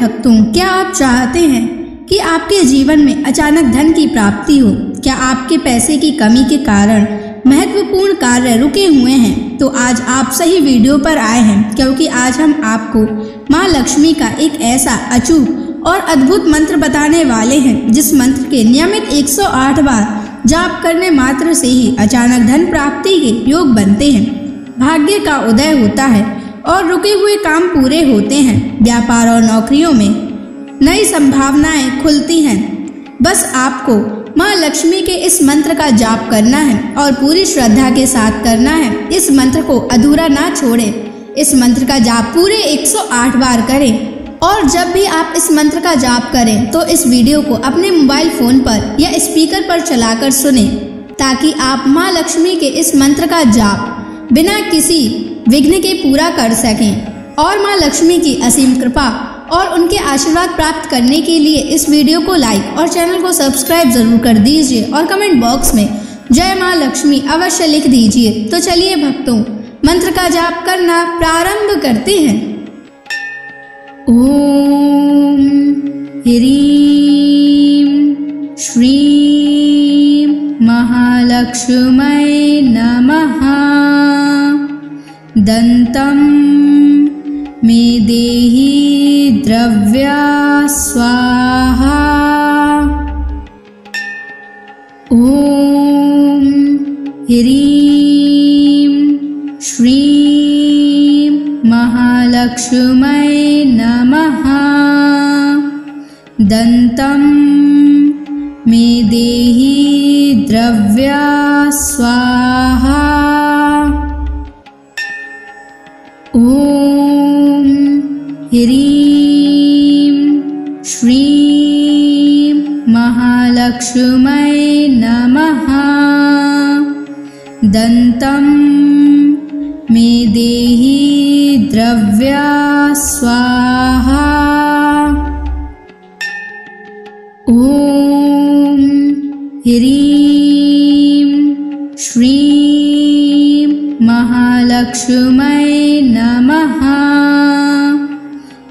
भक्तों, क्या आप चाहते हैं कि आपके जीवन में अचानक धन की प्राप्ति हो? क्या आपके पैसे की कमी के कारण महत्वपूर्ण कार्य रुके हुए हैं? तो आज आप सही वीडियो पर आए हैं, क्योंकि आज हम आपको माँ लक्ष्मी का एक ऐसा अचूक और अद्भुत मंत्र बताने वाले हैं, जिस मंत्र के नियमित 108 बार जाप करने मात्र से ही अचानक धन प्राप्ति के योग बनते हैं, भाग्य का उदय होता है और रुके हुए काम पूरे होते हैं। व्यापार और नौकरियों में नई संभावनाएं खुलती हैं। बस आपको माँ लक्ष्मी के इस मंत्र का जाप करना है और पूरी श्रद्धा के साथ करना है। इस मंत्र को अधूरा ना छोड़ें। इस मंत्र का जाप पूरे 108 बार करें और जब भी आप इस मंत्र का जाप करें तो इस वीडियो को अपने मोबाइल फोन पर या स्पीकर पर चलाकर सुने, ताकि आप माँ लक्ष्मी के इस मंत्र का जाप बिना किसी विघ्न के पूरा कर सकें। और माँ लक्ष्मी की असीम कृपा और उनके आशीर्वाद प्राप्त करने के लिए इस वीडियो को लाइक और चैनल को सब्सक्राइब जरूर कर दीजिए और कमेंट बॉक्स में जय माँ लक्ष्मी अवश्य लिख दीजिए। तो चलिए भक्तों, मंत्र का जाप करना प्रारंभ करते हैं। ओम ह्रीं श्रीं महालक्ष्मै नमः। दन्तं मे देहि द्रव्या स्वाहा। ओम ह्रीं श्रीं महालक्ष्मै नमः। दन्तं मे देहि द्रव्या स्वाहा। ओम ह्रीं श्रीं महालक्ष्मै नमः। दन्तं मे देहि द्रव्या स्वाहा। ओम ह्रीं श्रीं महालक्ष्मै नमः।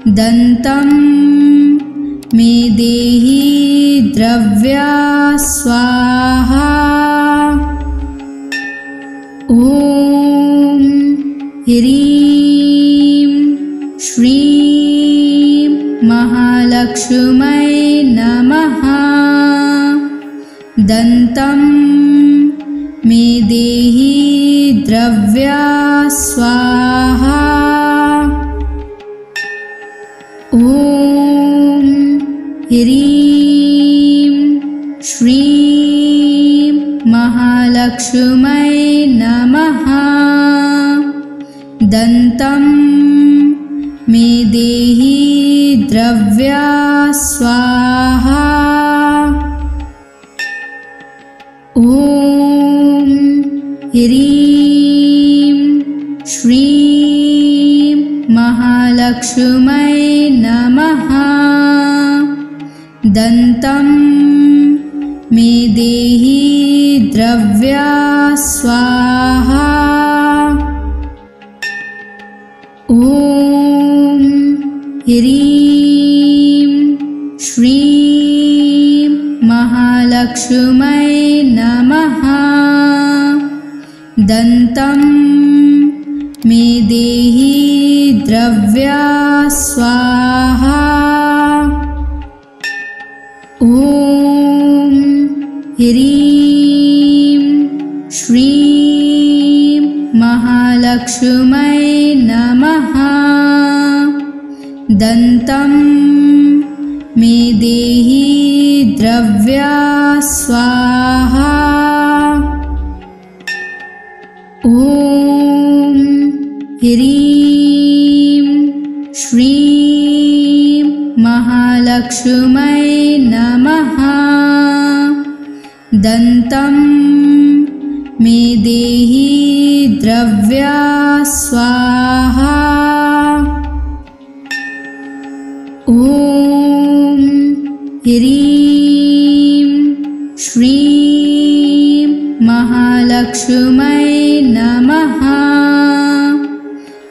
दन्तं मे देहि द्रव्या स्वाहा। ओम ह्रीं श्रीं महालक्ष्मै नमः। दन्तं मे देहि द्रव्या स्वाहा। ओम ह्रीं श्रीं महालक्ष्मै नमः। दन्तं मे देहि द्रव्या स्वाहा। ओम ह्रीं श्रीं महालक्ष्मै नमः। दन्तं मे देहि द्रव्या स्वाहा। ओम ह्रीं श्रीं महालक्ष्मै नमः। दन्तं मे देहि द्रव्या स्वाहा। ओम ह्रीं श्रीं महालक्ष्मै नमः। दन्तं मे देहि द्रव्या स्वाहा। ओम ह्रीं श्रीं महालक्ष्मै नमः। दन्तं मे देहि द्रव्या स्वाहा। ओम ह्रीं श्रीं महालक्ष्मै नमः।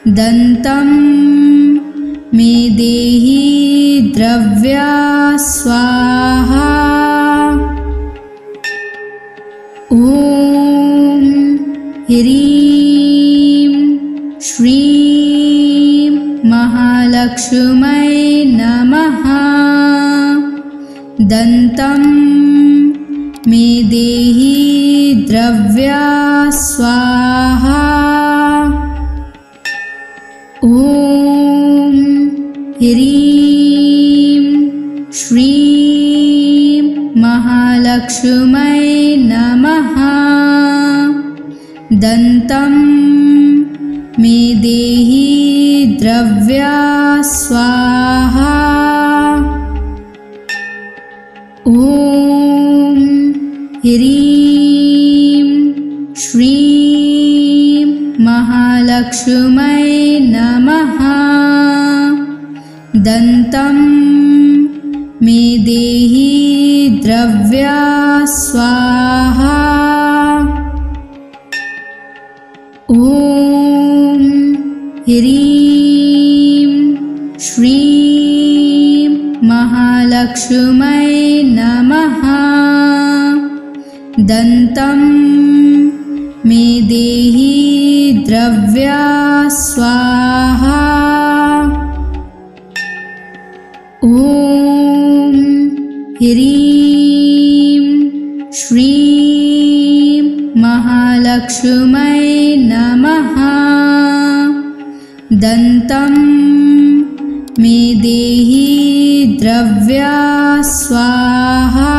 दन्तं मे देहि द्रव्या स्वाहा। ॐ ह्रीं श्रीं महालक्ष्मै नमः। दन्तं मे देहि द्रव्या स्वाहा। ॐ ह्रीं श्रीं महालक्ष्मै नमः। दन्तं मे देहि द्रव्या स्वाहा। ॐ ह्रीं श्रीं महालक्ष्मै नमः। दन्तं मे देहि द्रव्या स्वाहा। ॐ ह्रीं श्रीं महालक्ष्मै नमः। दन्तं मे देहि द्रव्या स्वाहा। ॐ ह्रीं श्रीं महालक्ष्मै नमः। दन्तं मे देहि द्रव्या स्वाहा।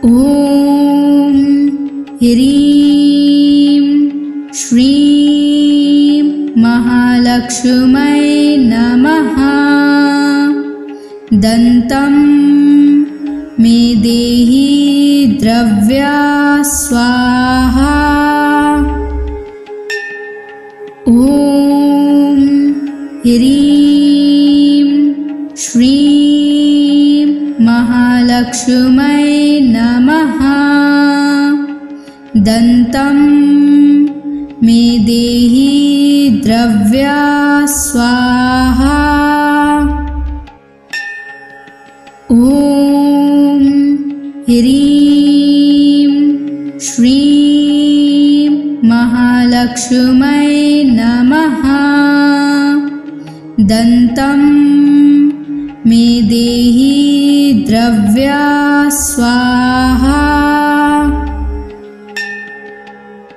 ॐ ह्रीं श्रीं महालक्ष्मै नमः। दन्तं मे देहि द्रव्या स्वाहा। ॐ ह्रीं श्रीं महालक्ष्मै नमः। दन्तं मे देहि द्रव्या स्वाहा। ॐ ह्रीं श्रीं महालक्ष्मै नमः। दन्तं मे देहि द्रव्या स्वाहा।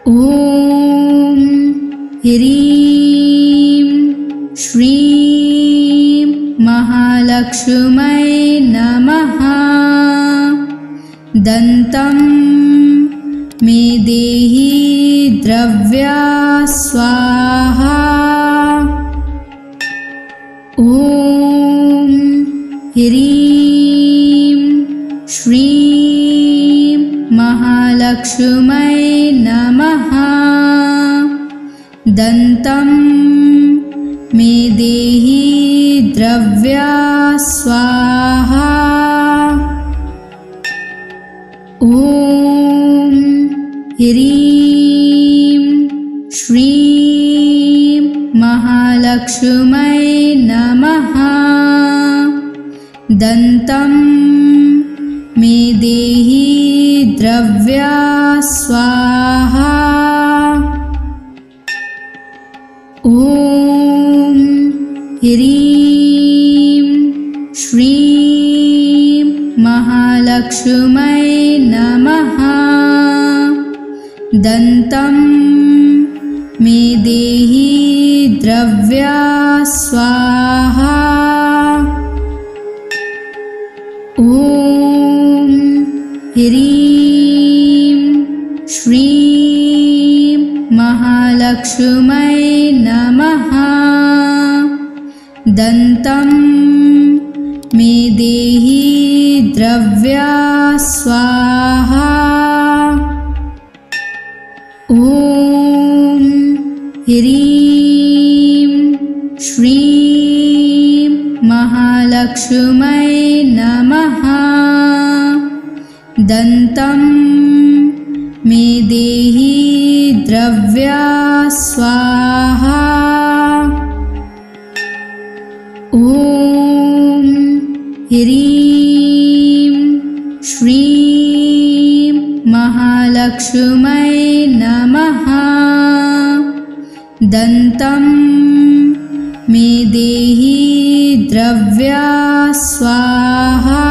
ॐ ह्रीं श्रीं महालक्ष्मै नमः। दन्तं मे देहि द्रव्या स्वाहा। ॐ ह्रीं श्रीं महालक्ष्मै नमः। दन्तं मे देहि द्रव्या स्वाहा। ॐ ह्रीं श्रीं महालक्ष्मै नमः। दन्तं मे देहि द्रव्या स्वाहा। ॐ ह्रीं श्रीं महालक्ष्मै नमः। दन्तं मे देहि द्रव्या स्वाहा। ॐ ह्रीं श्रीं महालक्ष्मै नमः। दन्तं मे देहि द्रव्या स्वाहा। ॐ ह्रीं श्रीं महालक्ष्मै नमः। दन्तं मे देहि द्रव्या स्वाहा। ॐ ह्रीं श्रीं महालक्ष्मै नमः। दन्तं मे देहि द्रव्या स्वाहा।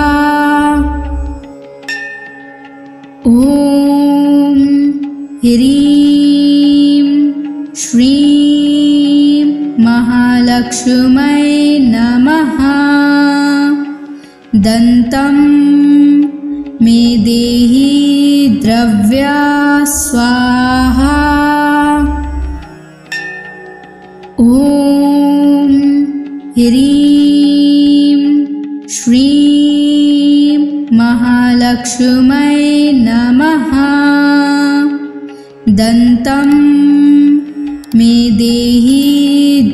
ॐ ह्रीं श्रीं महालक्ष्मै नमः। दन्तं मे देहि द्रव्या स्वाहा। ॐ ह्रीं श्रीं महालक्ष्मै नमः। दन्तं मे देहि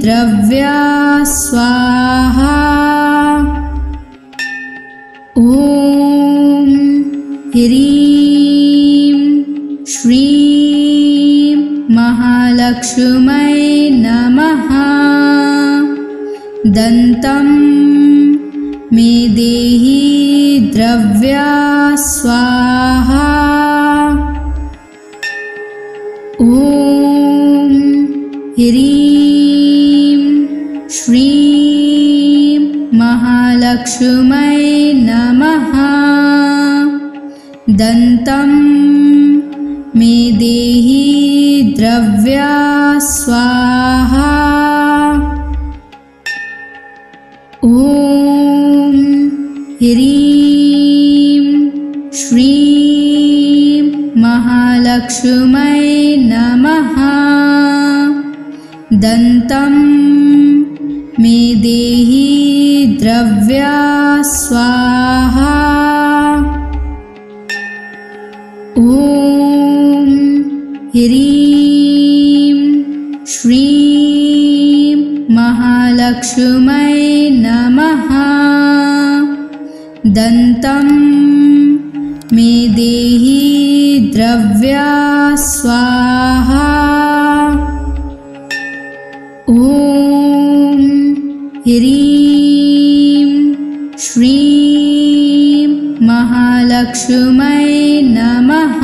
द्रव्या स्वाहा। ॐ ह्रीं श्रीं महालक्ष्मै नमः। दन्तं मे देहि द्रव्या स्वाहा। ॐ ह्रीं श्रीं महालक्ष्मै नमः। दन्तं मे देहि द्रव्या स्वाहा। ॐ ह्रीं श्रीं महालक्ष्मै नमः। दन्तं मे देहि द्रव्या स्वाहा। ॐ ह्रीं श्रीं महालक्ष्मै नमः। दन्तं मे देहि द्रव्या स्वाहा। ॐ ह्रीं श्रीं महालक्ष्मै नमः।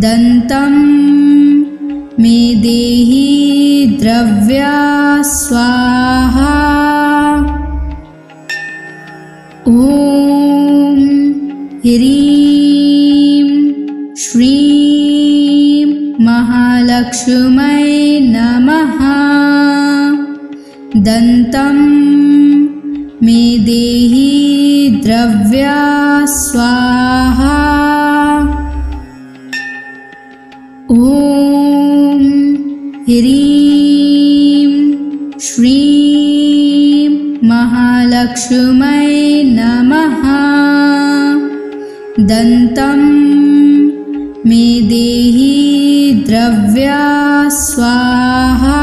दन्तं मे देहि द्रव्या स्वाहा। ॐ ह्रीं श्रीं महालक्ष्मै नमः। दन्तं मे देहि द्रव्या स्वाहा। ॐ ह्रीं श्रीं महालक्ष्मै नमः। दन्तं मे देहि द्रव्या स्वाहा।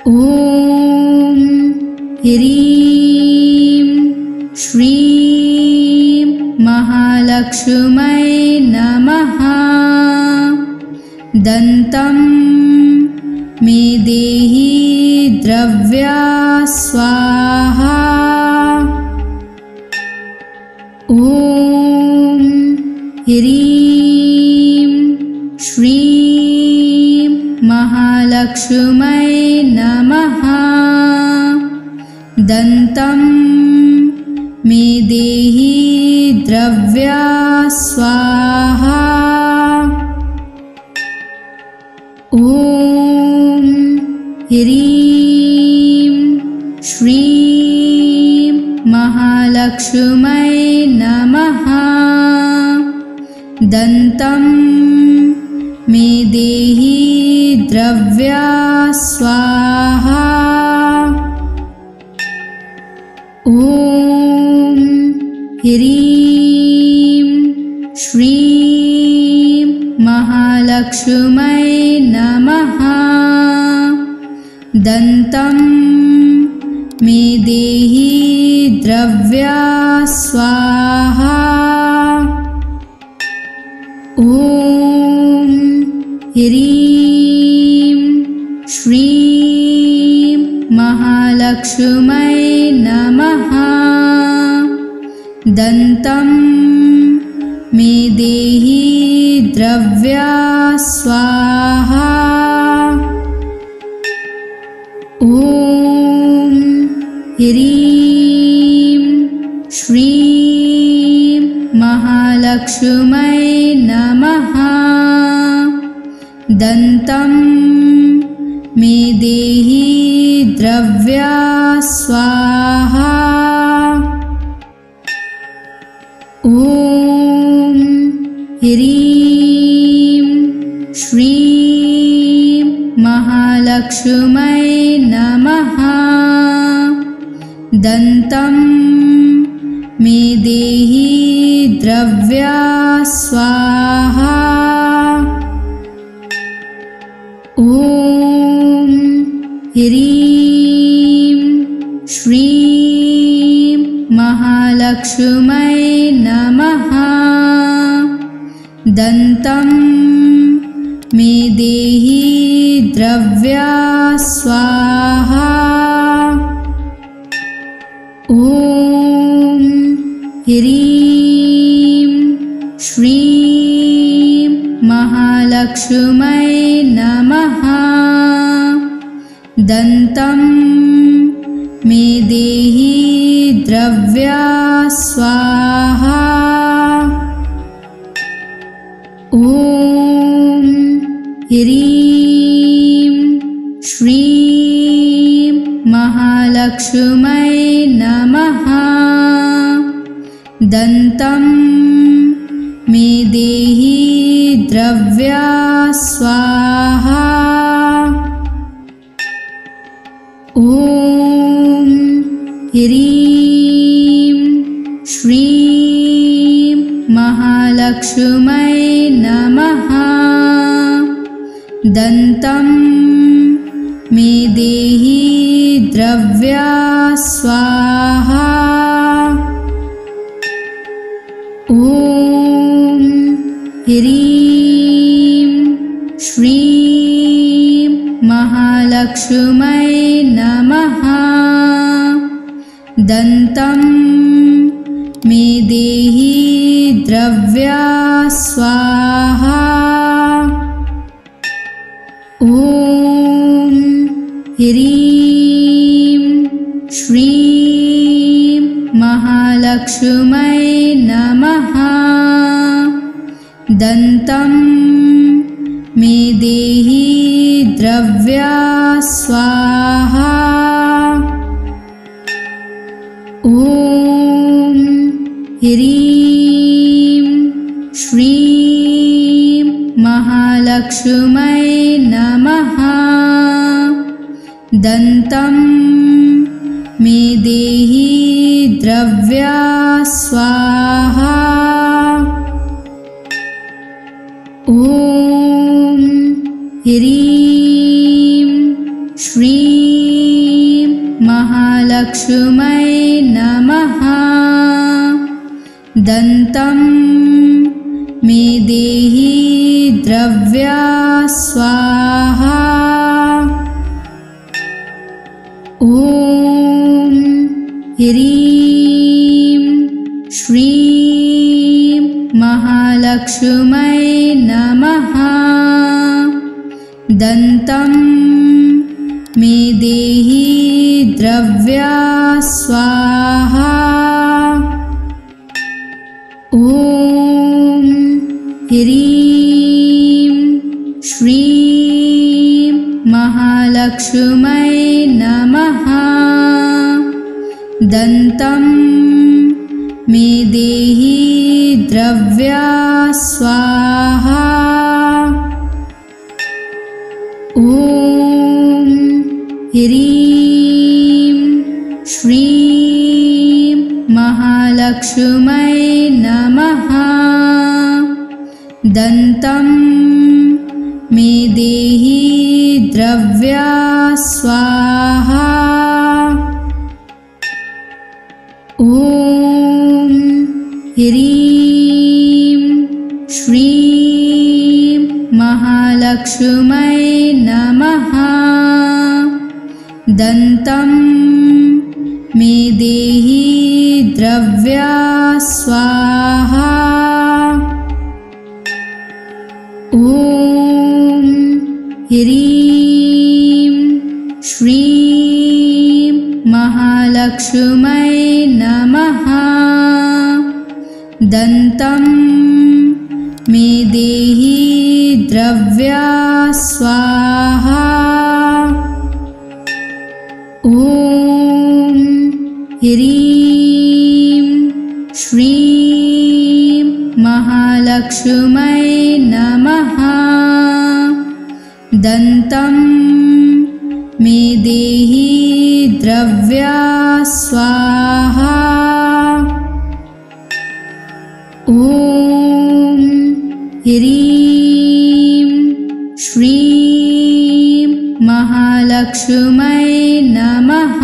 ॐ ह्रीं श्रीं महालक्ष्मै नमः। दन्तं मे देहि द्रव्या स्वाहा। ॐ ह्रीं श्रीं महालक्ष्मै नमः। दन्तं मे देहि द्रव्या स्वाहा। ॐ ह्रीं श्रीं महालक्ष्मै नमः। दन्तं मे देहि द्रव्या स्वाहा। ॐ ह्रीं श्रीं महालक्ष्मै नमः। दन्तं मे देहि द्रव्या स्वाहा। ॐ ह्रीं श्रीं महालक्ष्मी महालक्ष्मै नमः। दन्तं मे देहि द्रव्या स्वाहा। ॐ ह्रीं श्रीं महालक्ष्मै नमः। दन्तं मे देहि द्रव्या स्वाहा। ॐ ह्रीं श्रीं महालक्ष्मै नमः। दन्तं मे देहि द्रव्या स्वाहा। ॐ ह्रीं श्रीं महालक्ष्मै नमः। दन्तं मे देहि द्रव्या स्वाहा। ॐ ह्रीं श्रीं महालक्ष्मै नमः। दन्तं मे देहि द्रव्या स्वाहा। ॐ ह्रीं श्रीं महालक्ष्मै नमः। दन्तं मे देहि द्रव्या स्वाहा। ॐ ह्रीं श्रीं महालक्ष्मै नमः। दन्तं मे देहि द्रव्या स्वाहा। ॐ ह्रीं श्रीं महालक्ष्मै नमः। दन्तं मे देहि द्रव्या स्वाहा। ॐ ह्रीं श्रीं महालक्ष्मै नमः। दन्तं मे देहि द्रव्या स्वाहा। ॐ ह्रीं श्रीं महालक्ष्मै नमः। दन्तं मे देहि द्रव्या स्वाहा। ॐ ह्रीं श्रीं महालक्ष्मै नमः। दन्तं मे देहि द्रव्या स्वाहा। ॐ ह्रीं श्रीं महालक्ष्मै नमः। दन्तं मे देहि द्रव्या स्वाहा। ॐ ह्रीं श्रीं महालक्ष्मै नमः। दन्तं मे देहि द्रव्या स्वाहा। ॐ ह्रीं श्रीं महालक्ष्मै नमः। दन्तं मे देहि द्रव्या स्वाहा। ॐ ह्रीं श्रीं महालक्ष्मै नमः। दन्तं ह्रीं श्रीं महालक्ष्मै नमः। दन्तं मे देहि द्रव्या स्वाहा। ॐ ह्रीं श्रीं महालक्ष्मै नमः। दन्तं मे देहि द्रव्या स्वाहा। ॐ ह्रीं श्रीं महालक्ष्मै नमः।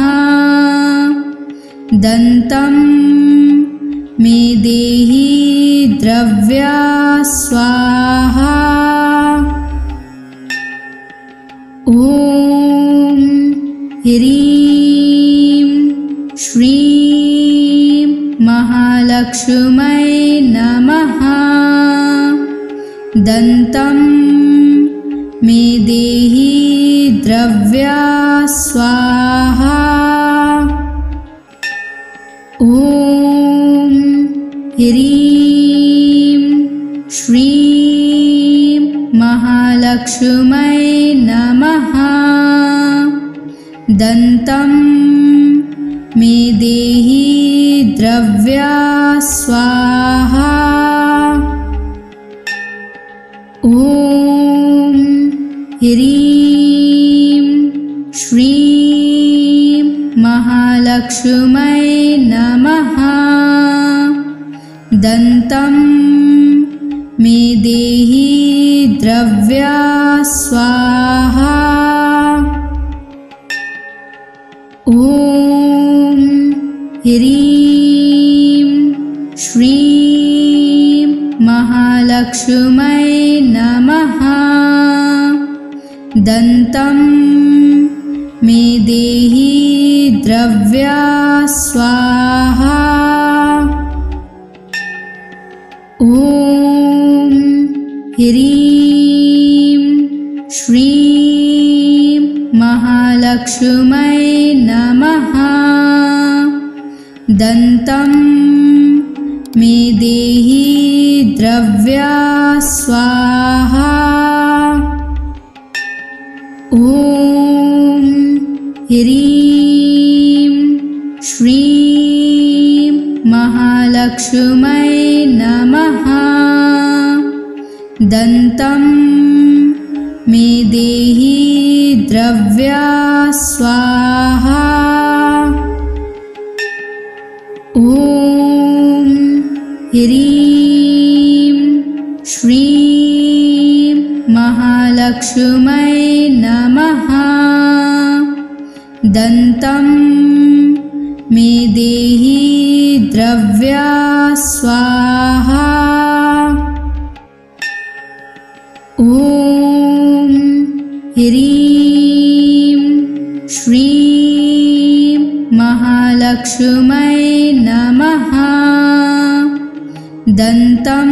दन्तं मे देहि द्रव्या स्वाहा। ॐ ह्रीं श्रीं महालक्ष्मै नमः। दन्तं मे देहि द्रव्या स्वाहा। ॐ ह्रीं श्रीं महालक्ष्मै नमः। दन्तं मे देहि द्रव्या स्वाहा। ॐ ह्रीं श्रीं महालक्ष्मै नमः। दन्तं मे देहि द्रव्या स्वाहा। ॐ ह्रीं श्रीं महालक्ष्मै नमः। दन्तं मे देहि द्रव्या स्वाहा। ॐ ह्रीं श्रीं महालक्ष्मै नमः। दन्तं मे देहि द्रव्या स्वाहा। ॐ ह्रीं श्रीं महालक्ष्मै नमः। दन्तं मे देहि द्रव्या स्वाहा। ॐ ह्रीं श्रीं महालक्ष्मै नमः। दन्तं मे देहि द्रव्या स्वाहा। ॐ ह्रीं श्रीं महालक्ष्मै नमः। दन्तं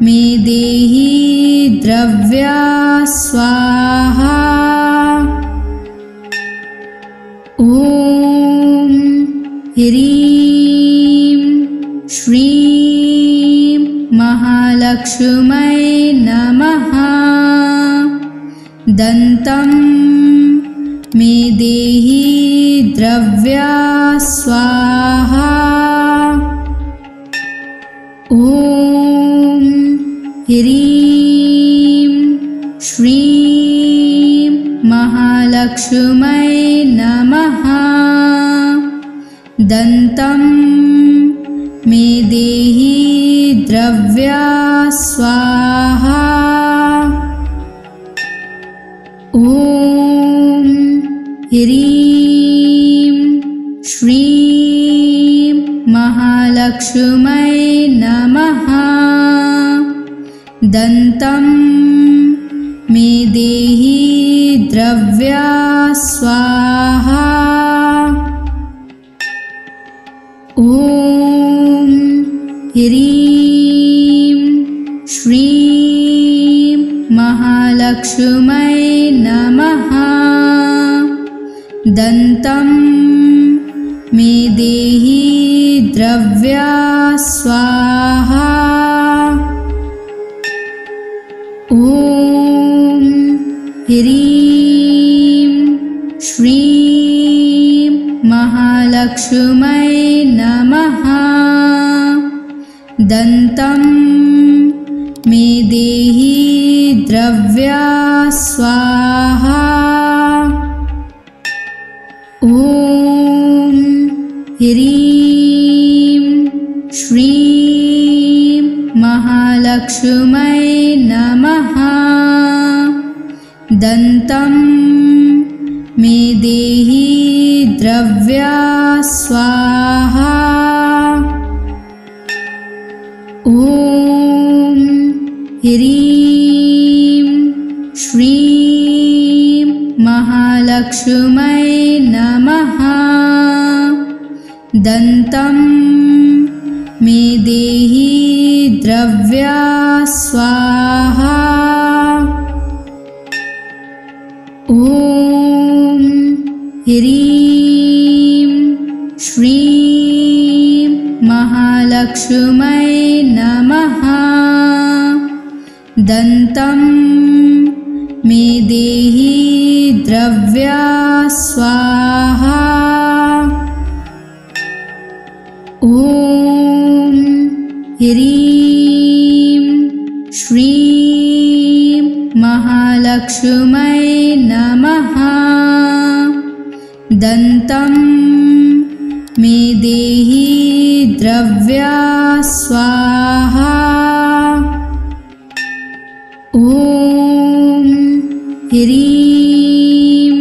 मे देहि द्रव्या स्वाहा। ॐ ह्रीं श्रीं महालक्ष्मै नमः। दन्तं मे देहि द्रव्या स्वाहा। ॐ ह्रीं श्रीं महालक्ष्मै नमः। दन्तं मे देहि द्रव्या स्वाहा। ॐ ह्रीं श्रीं महालक्ष्मै नमः। दन्तं मे देहि द्रव्या स्वाहा। ॐ ह्रीं श्रीं महालक्ष्मी महालक्ष्मै नमः। दन्तं मे देहि द्रव्या स्वाहा। ॐ ह्रीं श्रीं महालक्ष्मै नमः। दन्तं मे देहि द्रव्या स्वाहा। ॐ ह्रीं श्रीं महालक्ष्मै नमः। दन्तं मे देहि द्रव्या स्वाहा। ॐ ह्रीं श्रीं महालक्ष्मै नमः। दन्तं मे देहि द्रव्या स्वाहा। ॐ ह्रीं श्रीं महालक्ष्मै नमः। दन्तं मे देहि द्रव्या स्वाहा। ॐ ह्रीं श्रीं महालक्ष्मै नमः। दन्तं मे देहि द्रव्या स्वाहा। ॐ ह्रीं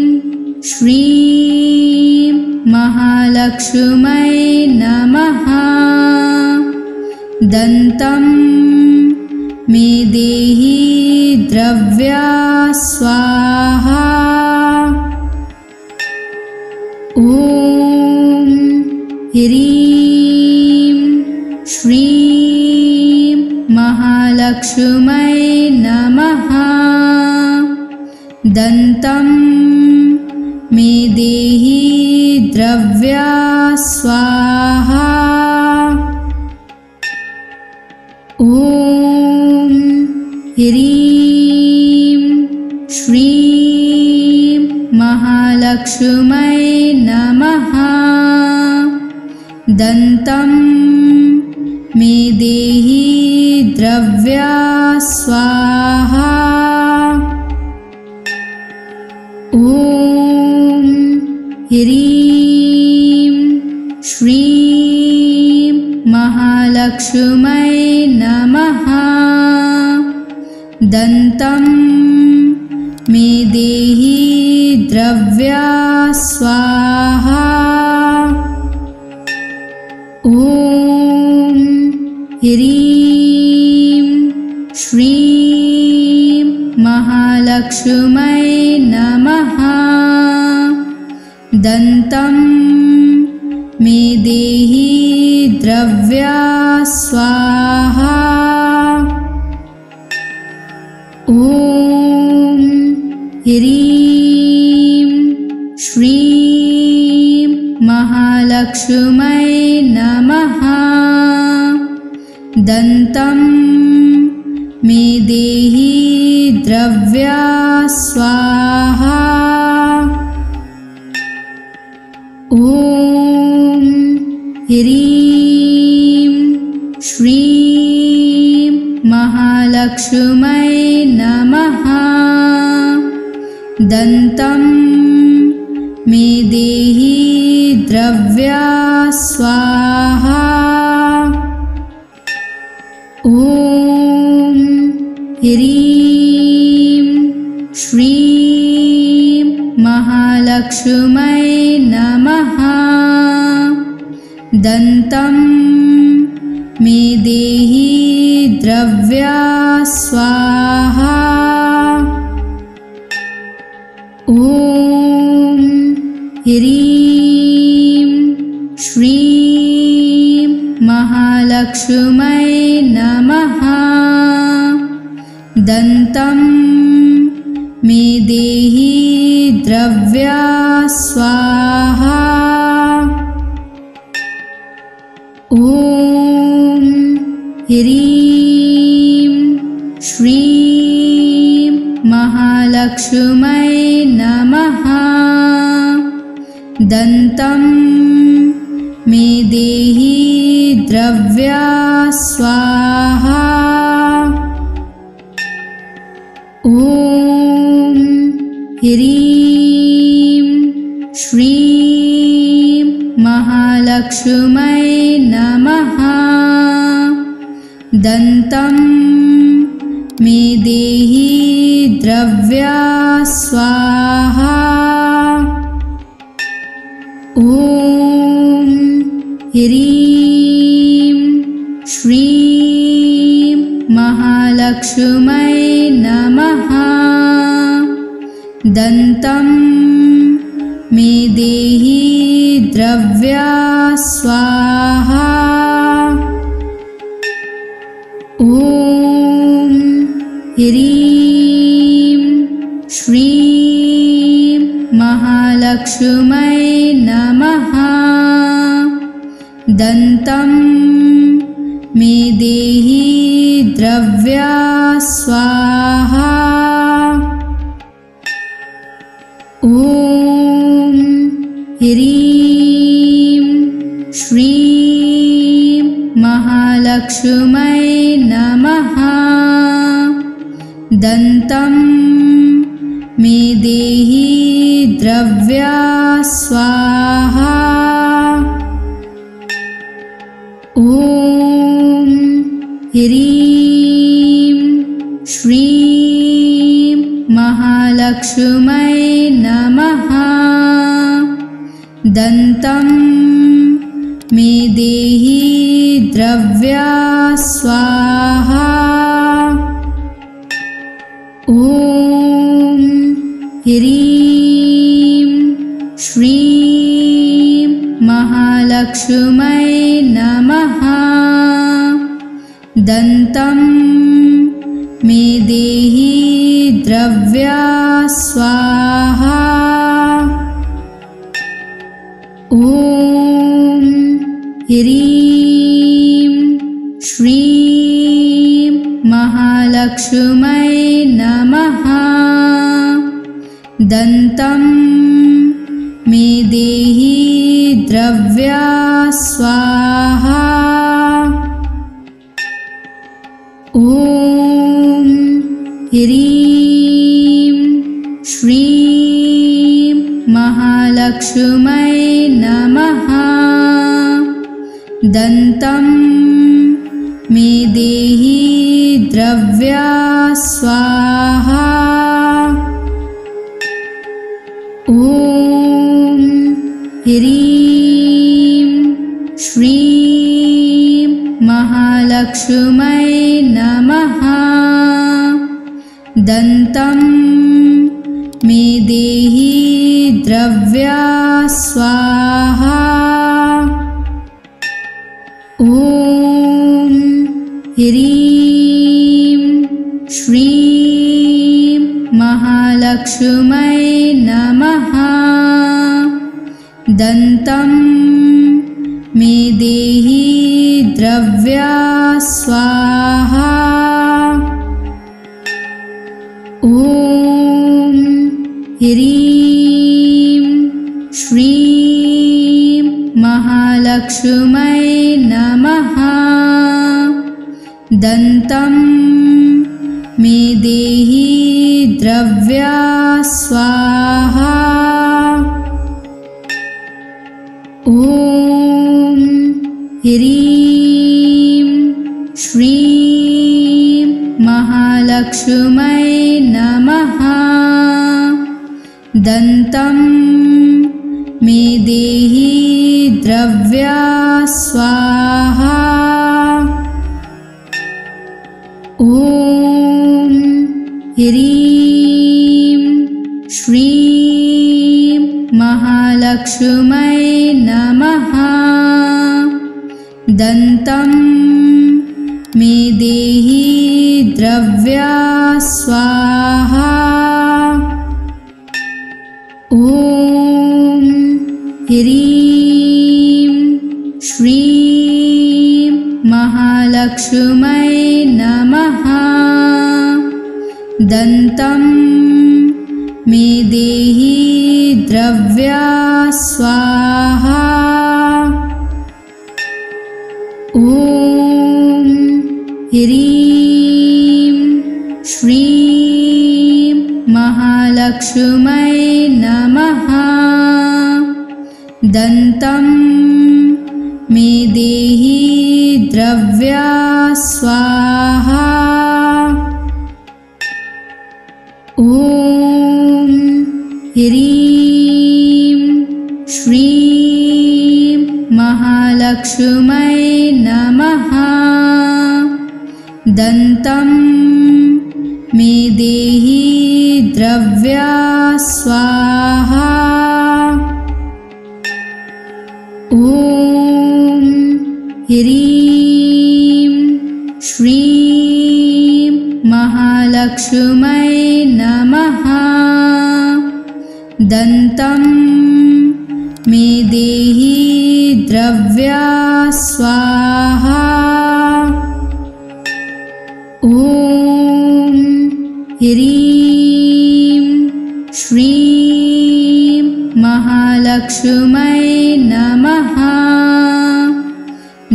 श्रीं महालक्ष्मै नमः। दन्तं मे देहि द्रव्या स्वाहा। ॐ ह्रीं श्रीं महालक्ष्मै नमः। दन्तं मे देहि द्रव्या स्वाहा। ॐ ह्रीं श्रीं महालक्ष्मै नमः। दन्तं मे देहि द्रव्या स्वाहा। ॐ ह्रीं श्रीं महालक्ष्मै नमः। दन्तं मे देहि द्रव्या स्वाहा। ॐ ह्रीं श्रीं महालक्ष्मै नमः। दन्तं मे देहि द्रव्या स्वाहा। ॐ ह्रीं श्रीं महालक्ष्मै नमः। दन्तं मे देहि द्रव्या स्वाहा। ॐ ह्रीं श्रीं महालक्ष्मै नमः। दन्तं मे देहि द्रव्या स्वाहा। ॐ ह्रीं श्रीं महालक्ष्मै नमः। दन्तं मे देहि द्रव्या स्वाहा। ॐ ह्रीं श्रीं महालक्ष्मै नमः। दन्तं मे देहि द्रव्या स्वाहा। ॐ ह्रीं श्रीं महालक्ष्मै नमः। दन्तं मे देहि द्रव्या स्वाहा। ॐ ह्रीं श्रीं महालक्ष्मै नमः। दन्तं मे देहि द्रव्या स्वाहा। ॐ ह्रीं श्रीं महालक्ष्मै नमः। दन्तं मे देहि द्रव्या स्वाहा। ॐ ह्रीं श्रीं महालक्ष्मै नमः। दन्तं मे देहि द्रव्या स्वाहा। ॐ ह्रीं श्रीं महालक्ष्मै नमः। दन्तं मे देहि द्रव्या स्वाहा। ॐ ह्रीं श्रीं महालक्ष्मै नमः। दन्तं मे देहि द्रव्या स्वाहा। ॐ ह्रीं श्रीं महालक्ष्मै नमः। दन्तं मे देहि द्रव्या स्वाहा। ॐ ह्रीं श्रीं महालक्ष्मै नमः। दन्तं मे देहि द्रव्या स्वाहा। ॐ ह्रीं श्रीं महालक्ष्मै नमः। दन्तं मे देहि द्रव्या स्वाहा। ॐ ह्रीं श्रीं महालक्ष्मै नमः। दन्तं मे देहि द्रव्या स्वाहा। ॐ ह्रीं श्रीं महालक्ष्मै नमः। दन्तं मे देहि द्रव्या स्वाहा। ॐ ह्रीं श्रीं महालक्ष्मै नमः। दन्तं मे देहि द्रव्या स्वाहा। ॐ ह्रीं श्रीं महालक्ष्मै नमः। दन्तं मे देहि द्रव्या स्वाहा। ॐ ह्रीं श्रीं महालक्ष्मै नमः। दन्तं मे देहि द्रव्या स्वाहा। दन्तं मे देहि द्रव्या स्वाहा। ॐ ह्रीं श्रीं महालक्ष्म्यै नमः। दन्तं मे देहि द्रव्या स्वाहा। ॐ ह्रीं श्रीं महालक्ष्म्यै नमः। दन्तं मे देहि द्रव्या स्वाहा। ॐ ह्रीं श्रीं महालक्ष्म्यै नमः। दन्तं मे देहि द्रव्या स्वाहा। ॐ ह्रीं श्रीं महालक्ष्म्यै नमः।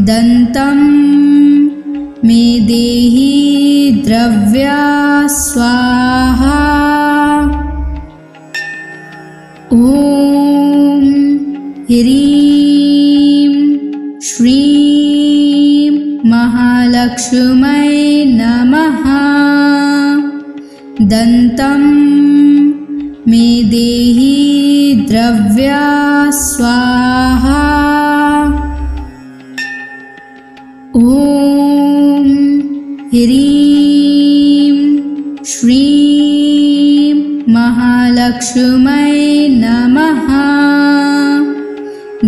दन्तं मे देहि द्रव्या स्वाहा। ॐ ह्रीं श्रीं महालक्ष्म्यै नमः। दन्तं मे देहि द्रव्या स्वाहा। ॐ ह्रीं श्रीं महालक्ष्म्यै नमः।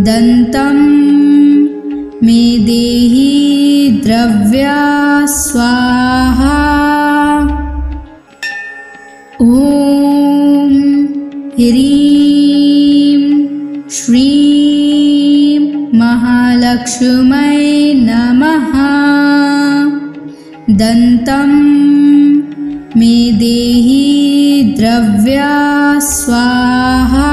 दन्तं मे देहि द्रव्या स्वाहा। ॐ ह्रीं श्रीं महालक्ष्म्यै नमः। दन्तं मे देहि द्रव्या स्वाहा।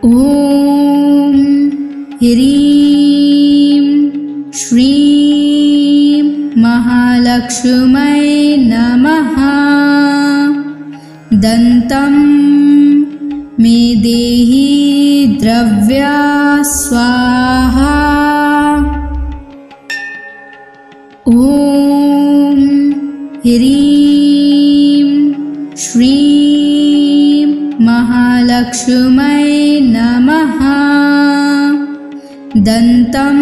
ॐ ह्रीं श्रीं महालक्ष्म्यै नमः। दन्तं मे देहि द्रव्या स्वाहा। ॐ ह्रीं श्रीं महालक्ष्म्यै नमः। दन्तं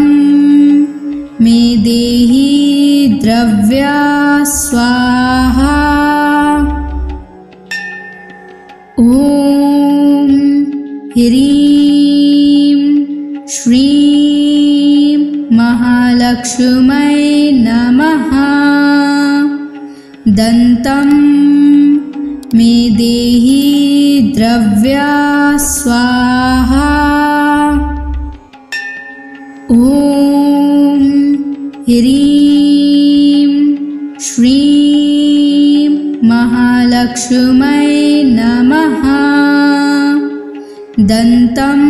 मे देहि द्रव्या स्वाहा। ॐ ह्रीं श्रीं महालक्ष्म्यै नमः। दन्तं मे देहि द्रव्या स्वाहा। ॐ ह्रीं श्रीं महालक्ष्म्यै नमः। दन्तं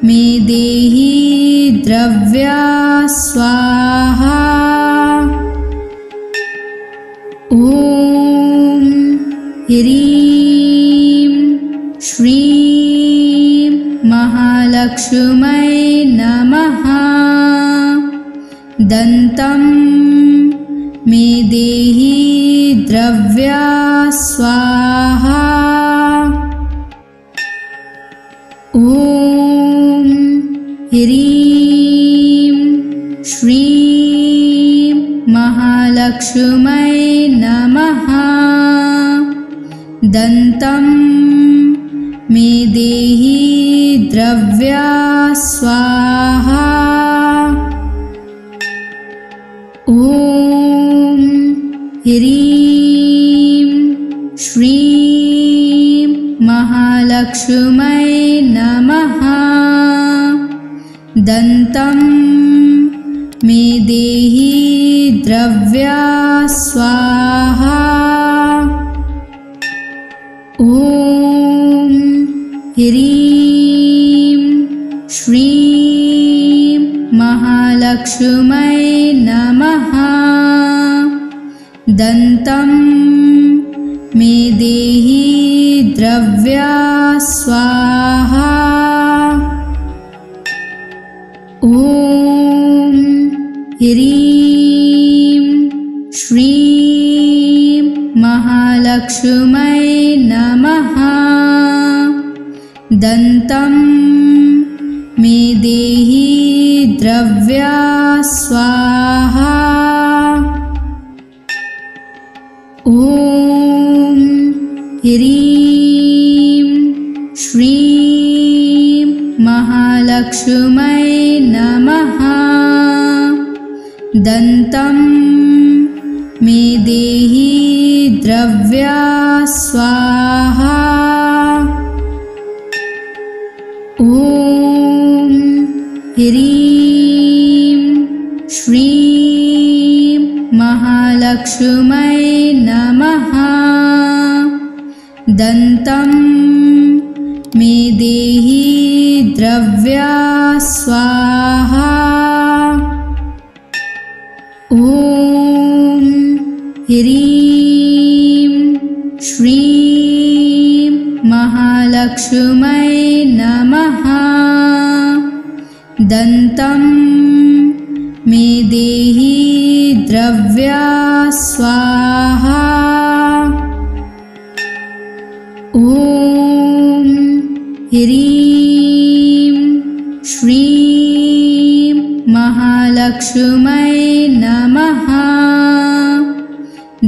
मे देहि द्रव्या स्वाहा। ॐ ह्रीं श्रीं महालक्ष्म्यै नमः। दन्तं मे देहि द्रव्या स्वाहा। ॐ ह्रीं श्रीं महालक्ष्म्यै नमः। दन्तं मे देहि द्रव्या स्वाहा। ॐ ह्रीं श्रीं महालक्ष्म्यै नमः। दन्तं मे देहि द्रव्या स्वाहा। ॐ ह्रीं श्रीं महालक्ष्मै नमः। दन्तं मे देहि द्रव्या स्वाहा। ॐ ह्रीं श्रीं महालक्ष्मै नमः। दन्तं मे देहि द्रव्या स्वाहा। ॐ ह्रीं श्रीं महालक्ष्मै नमः। दन्तं मे देहि द्रव्या स्वाहा। ॐ ह्रीं श्रीं महालक्ष्मै नमः। दन्तं मे देहि द्रव्या स्वाहा। ॐ ह्रीं श्रीं महालक्ष्मै नमः। दन्तं मे देहि द्रव्या स्वाहा। ॐ ह्रीं श्रीं महालक्ष्मै नमः।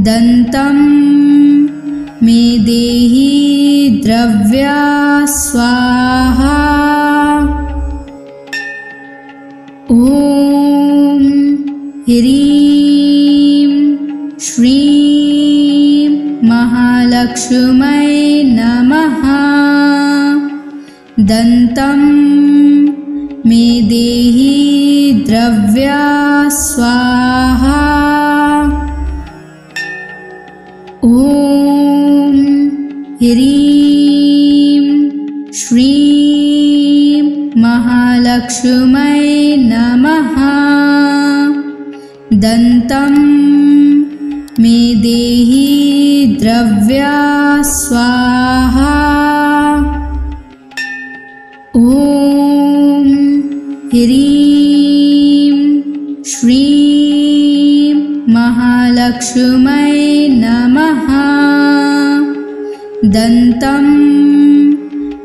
दन्तं मे देहि द्रव्या स्वाहा। ॐ ह्रीं श्रीं महालक्ष्मै नमः। दन्तं मे देहि द्रव्या स्वाहा। ॐ ह्रीं श्रीं महालक्ष्मै नमः। दन्तं मे देहि द्रव्या स्वाहा। ॐ ह्रीं श्रीं महालक्ष्मै नमः। दन्तं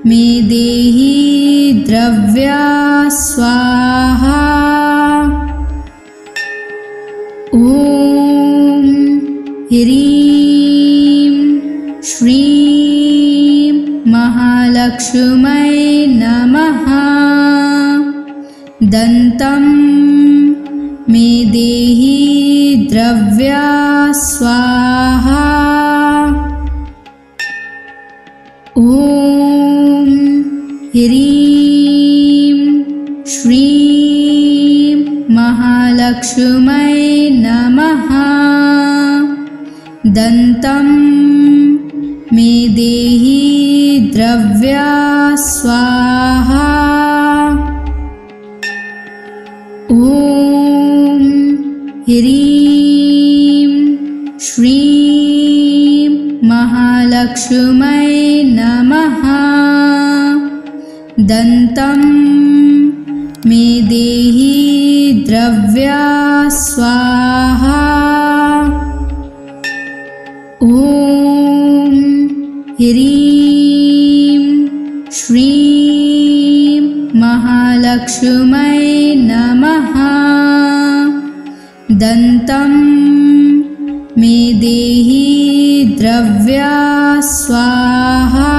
मे देहि द्रव्या स्वाहा। ॐ ह्रीं श्रीं महालक्ष्मै नमः। दन्तं मे देहि द्रव्या स्वाहा। ॐ ह्रीं श्रीं महालक्ष्मै नमः। दन्तं मे देहि द्रव्या स्वाहा। ॐ ह्रीं श्रीं महालक्ष्मै नमः। दन्तं मे देहि द्रव्या स्वाहा। ॐ ह्रीं श्रीं महालक्ष्मै नमः। दन्तं मे देहि द्रव्या स्वाहा।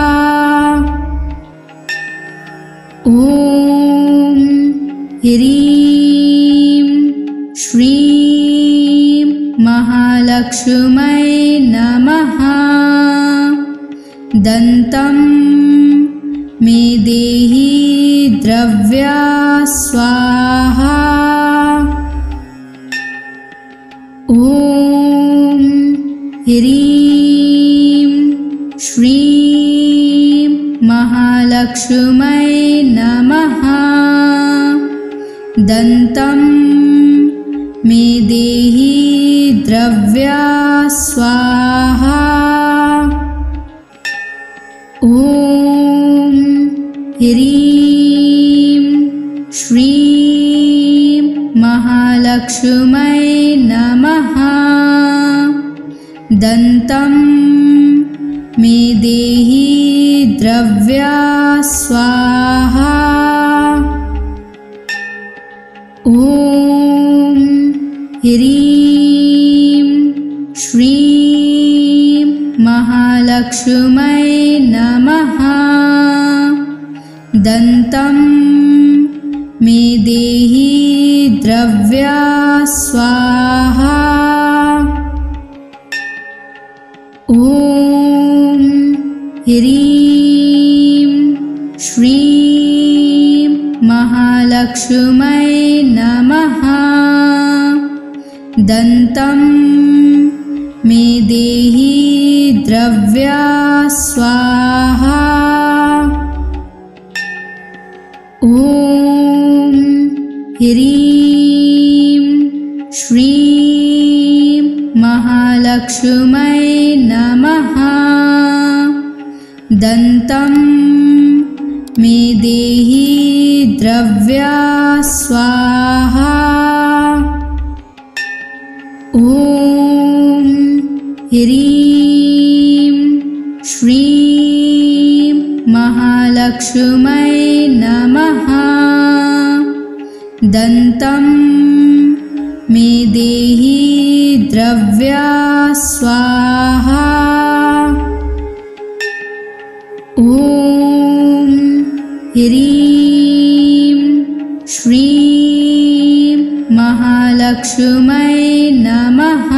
ॐ ह्रीं श्रीं महालक्ष्मै नमः। दन्तं मे देहि द्रव्या स्वाहा। ॐ ह्रीं श्रीं महालक्ष्मै नमः। दन्तं मे देहि द्रव्या स्वाहा। ॐ ह्रीं श्रीं महालक्ष्मै नमः। दन्तं मे देहि द्रव्या स्वाहा। ॐ ह्रीं श्रीं महालक्ष्मै नमः। दन्तं मे देहि द्रव्या स्वाहा। ॐ ह्रीं श्रीं महालक्ष्मै नमः। दन्तं मे देहि द्रव्या स्वाहा। ॐ ह्रीं श्रीं महालक्ष्मै नमः। दन्तं मे देहि द्रव्या स्वाहा। ॐ ह्रीं श्रीं महालक्ष्मै नमः। दन्तं मे देहि द्रव्या स्वाहा। ॐ ह्रीं श्रीं महालक्ष्मै नमः।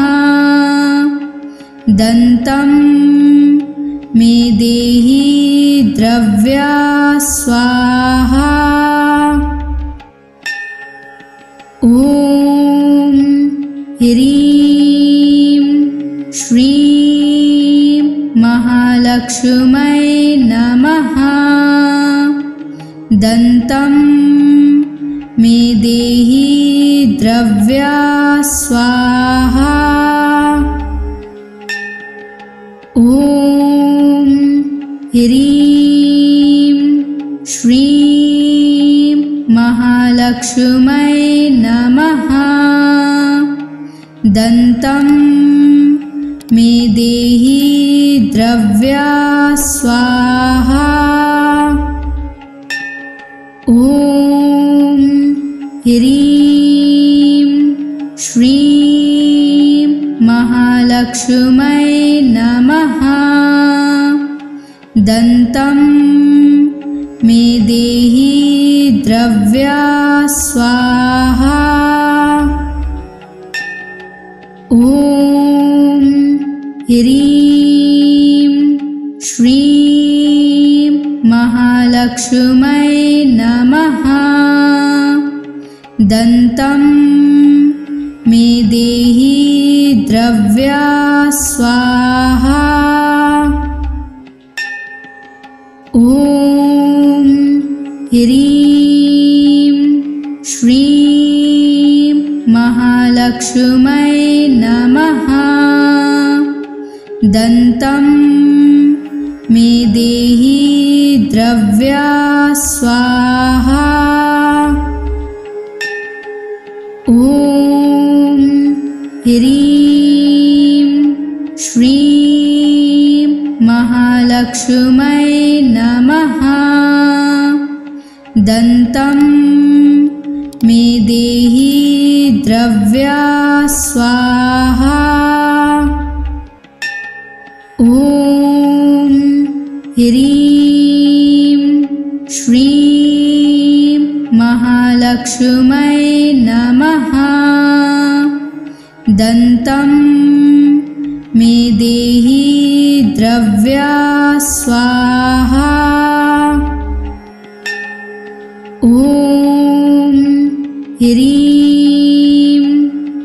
दन्तं मे देहि द्रव्या स्वाहा। ॐ ह्रीं श्रीं महालक्ष्मै नमः। दन्तं मे देहि द्रव्या स्वाहा। ॐ ह्रीं श्रीं महालक्ष्मै नमः। दन्तं मे देहि द्रव्या स्वाहा। ॐ ह्रीं श्रीं महालक्ष्मै नमः। दन्तं मे देहि द्रव्या स्वाहा। ॐ ह्रीं श्रीं महालक्ष्मै नमः। दन्तं मे देहि द्रव्या स्वाहा। ॐ ह्रीं श्रीं महालक्ष्मै नमः। दन्तं मे देहि द्रव्या स्वाहा। ॐ ह्रीं श्रीं महालक्ष्मै नमः। दन्तं मे देहि द्रव्या स्वाहा। ॐ ह्रीं श्रीं महालक्ष्मै नमः। दन्तं मे देहि द्रव्या स्वाहा। ॐ ह्रीं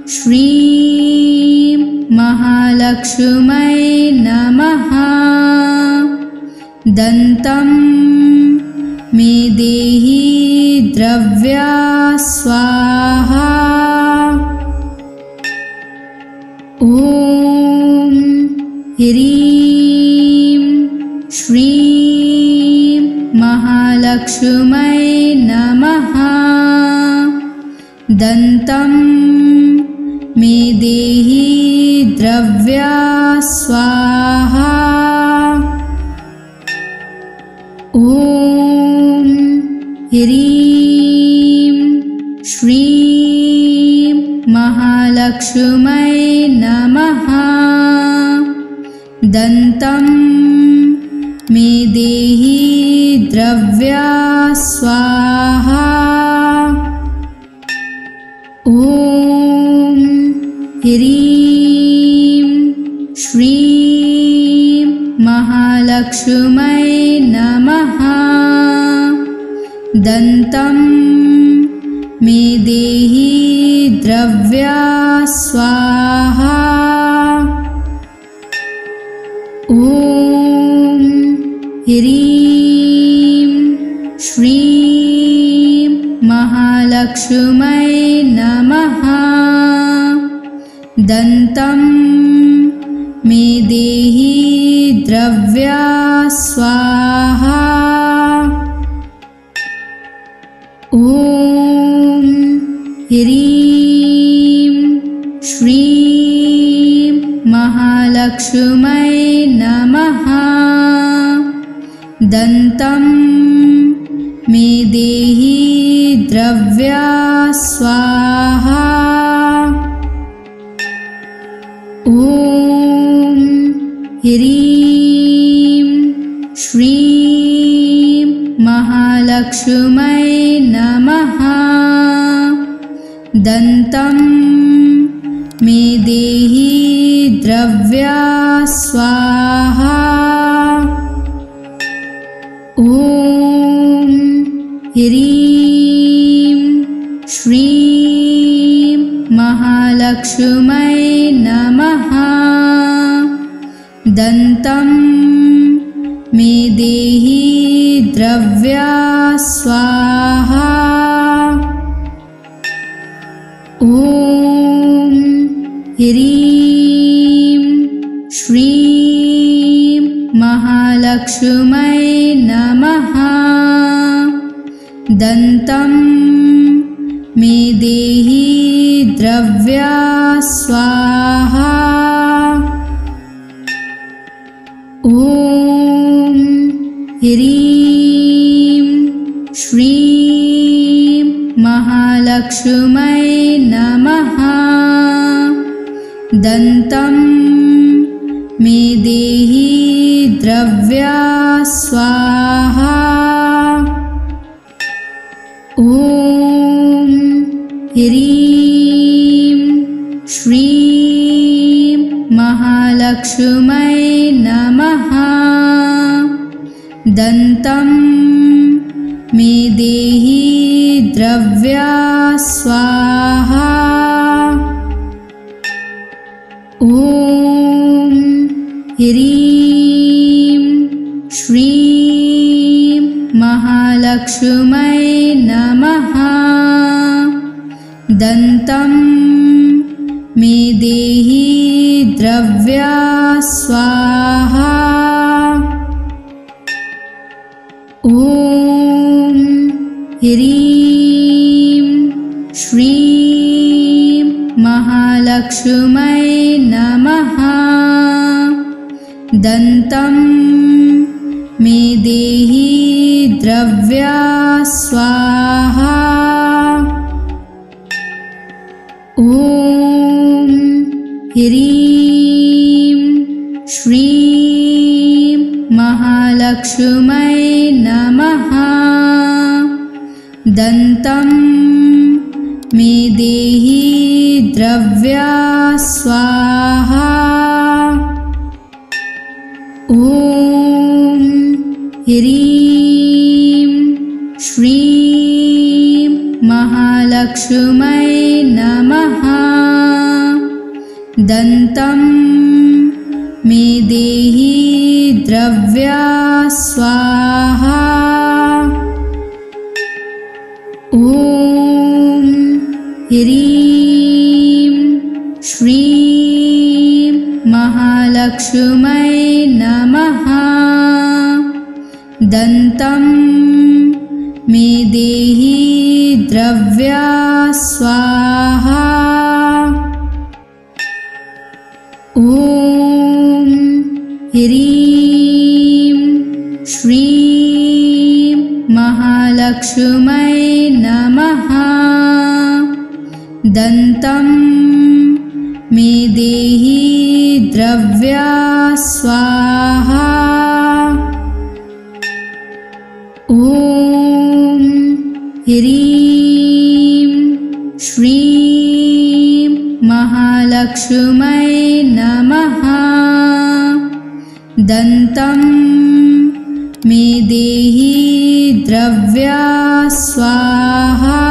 श्रीं महालक्ष्मै नमः। दन्तं मे देहि द्रव्या स्वाहा। ॐ ह्रीं श्रीं महालक्ष्मै नमः। दन्तं मे देहि द्रव्या स्वाहा। ॐ ह्रीं श्रीं महालक्ष्मै नमः। दन्तं मे देहि द्रव्या स्वाहा। ॐ ह्रीं श्रीं महालक्ष्मै नमः। दन्तं मे देहि द्रव्या स्वाहा। ॐ ह्रीं श्रीं महालक्ष्मै नमः। दन्तं मे देहि द्रव्या स्वाहा। ॐ ह्रीं श्रीं महालक्ष्मै नमः। दन्तं मे देहि द्रव्या स्वाहा। ॐ ह्रीं श्रीं महालक्ष्मै नमः। दन्तं मे देहि द्रव्या स्वाहा। ॐ ह्रीं श्रीं महालक्ष्मै नमः। दन्तं मे देहि द्रव्या स्वाहा। ॐ ह्रीं श्रीं महालक्ष्मै नमः। दन्तं मे देहि द्रव्या स्वाहा। ॐ ह्रीं श्रीं महालक्ष्मै नमः। दन्तं मे देहि द्रव्या स्वाहा। ॐ ह्रीं श्रीं महालक्ष्मै नमः। दन्तं मे देहि द्रव्या स्वाहा। ॐ ह्रीं श्रीं महालक्ष्मै नमः। दन्तं मे देहि द्रव्या स्वाहा। ॐ ह्रीं श्रीं महालक्ष्मै नमः। दन्तं मे देहि द्रव्या स्वाहा। ॐ ह्रीं श्रीं महालक्ष्मै नमः। दन्तं मे देहि द्रव्या स्वाहा। ॐ ह्रीं श्रीं महालक्ष्मै नमः। दन्तं मे देहि द्रव्या स्वाहा। ॐ ह्रीं श्रीं महालक्ष्मै नमः। दन्तं मे देहि द्रव्या स्वाहा। ॐ ह्रीं श्रीं महालक्ष्मै नमः। दन्तं मे देहि द्रव्या स्वाहा। ॐ ह्रीं श्रीं महालक्ष्मै नमः। दन्तं मे देहि द्रव्या स्वाहा।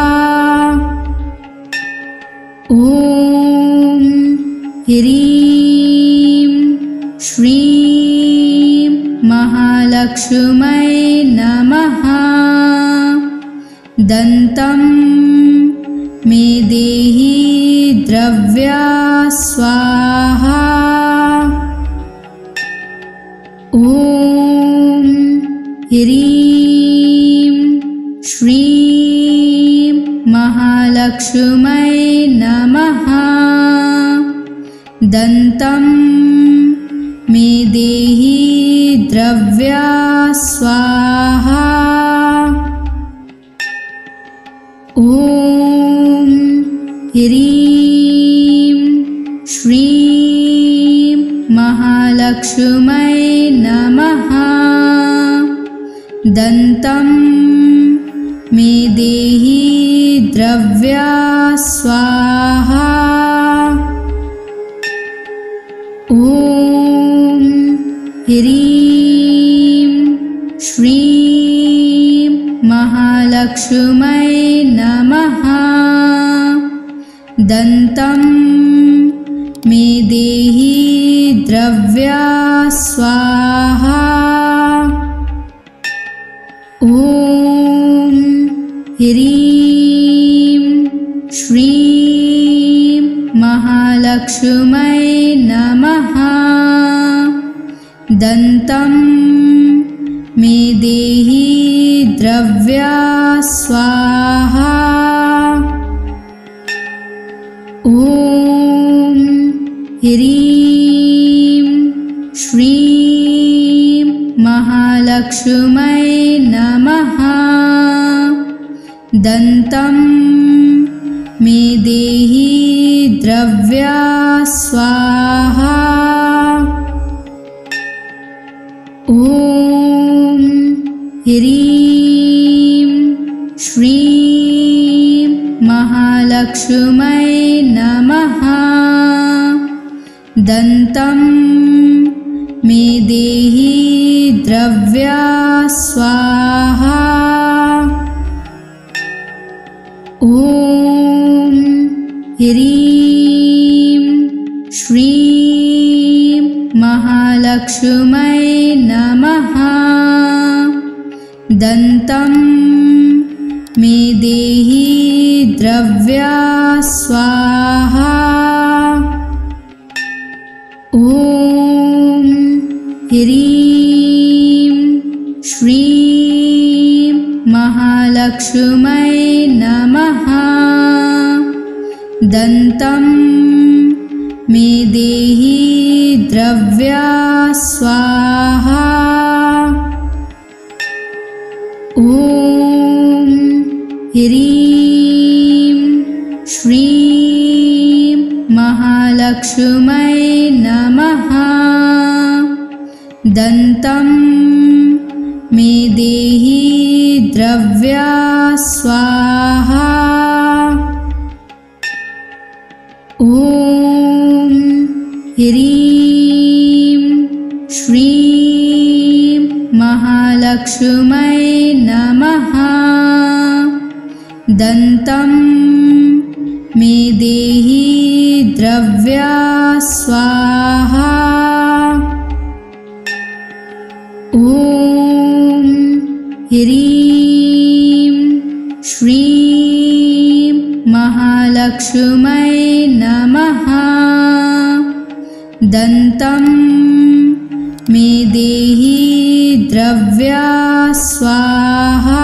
ॐ ह्रीं श्रीं महालक्ष्मै नमः। दन्तं मे देहि द्रव्या स्वाहा। ॐ ह्रीं श्रीं महालक्ष्मै नमः। दन्तं मे देहि द्रव्या स्वाहा। ॐ ह्रीं श्रीं महालक्ष्मै नमः। दन्तं मे देहि द्रव्या स्वाहा। ॐ ह्रीं श्रीं महालक्ष्मै नमः। दन्तं मे देहि द्रव्या स्वाहा। ॐ ह्रीं श्रीं महालक्ष्मै नमः। दन्तं मे देहि द्रव्या स्वाहा। ॐ ह्रीं श्रीं महालक्ष्मै नमः। दन्तं मे देहि द्रव्या स्वाहा। ॐ ह्रीं श्रीं महालक्ष्मै नमः। दन्तं मे देहि द्रव्या स्वाहा। ॐ ह्रीं श्रीं महालक्ष्मै नमः। दन्तं मे देहि द्रव्या स्वाहा। ॐ ह्रीं श्रीं महालक्ष्मै नमः। दन्तं मे देहि द्रव्या स्वाहा। ॐ ह्रीं श्रीं महालक्ष्मै नमः। दन्तं मे देहि द्रव्या स्वाहा। ॐ ह्रीं श्रीं महालक्ष्मै नमः। दन्तं मे देहि द्रव्या द्रव्या स्वाहा। ॐ ह्रीं श्रीं महालक्ष्मै नमः। दन्तं मे देहि द्रव्या स्वाहा।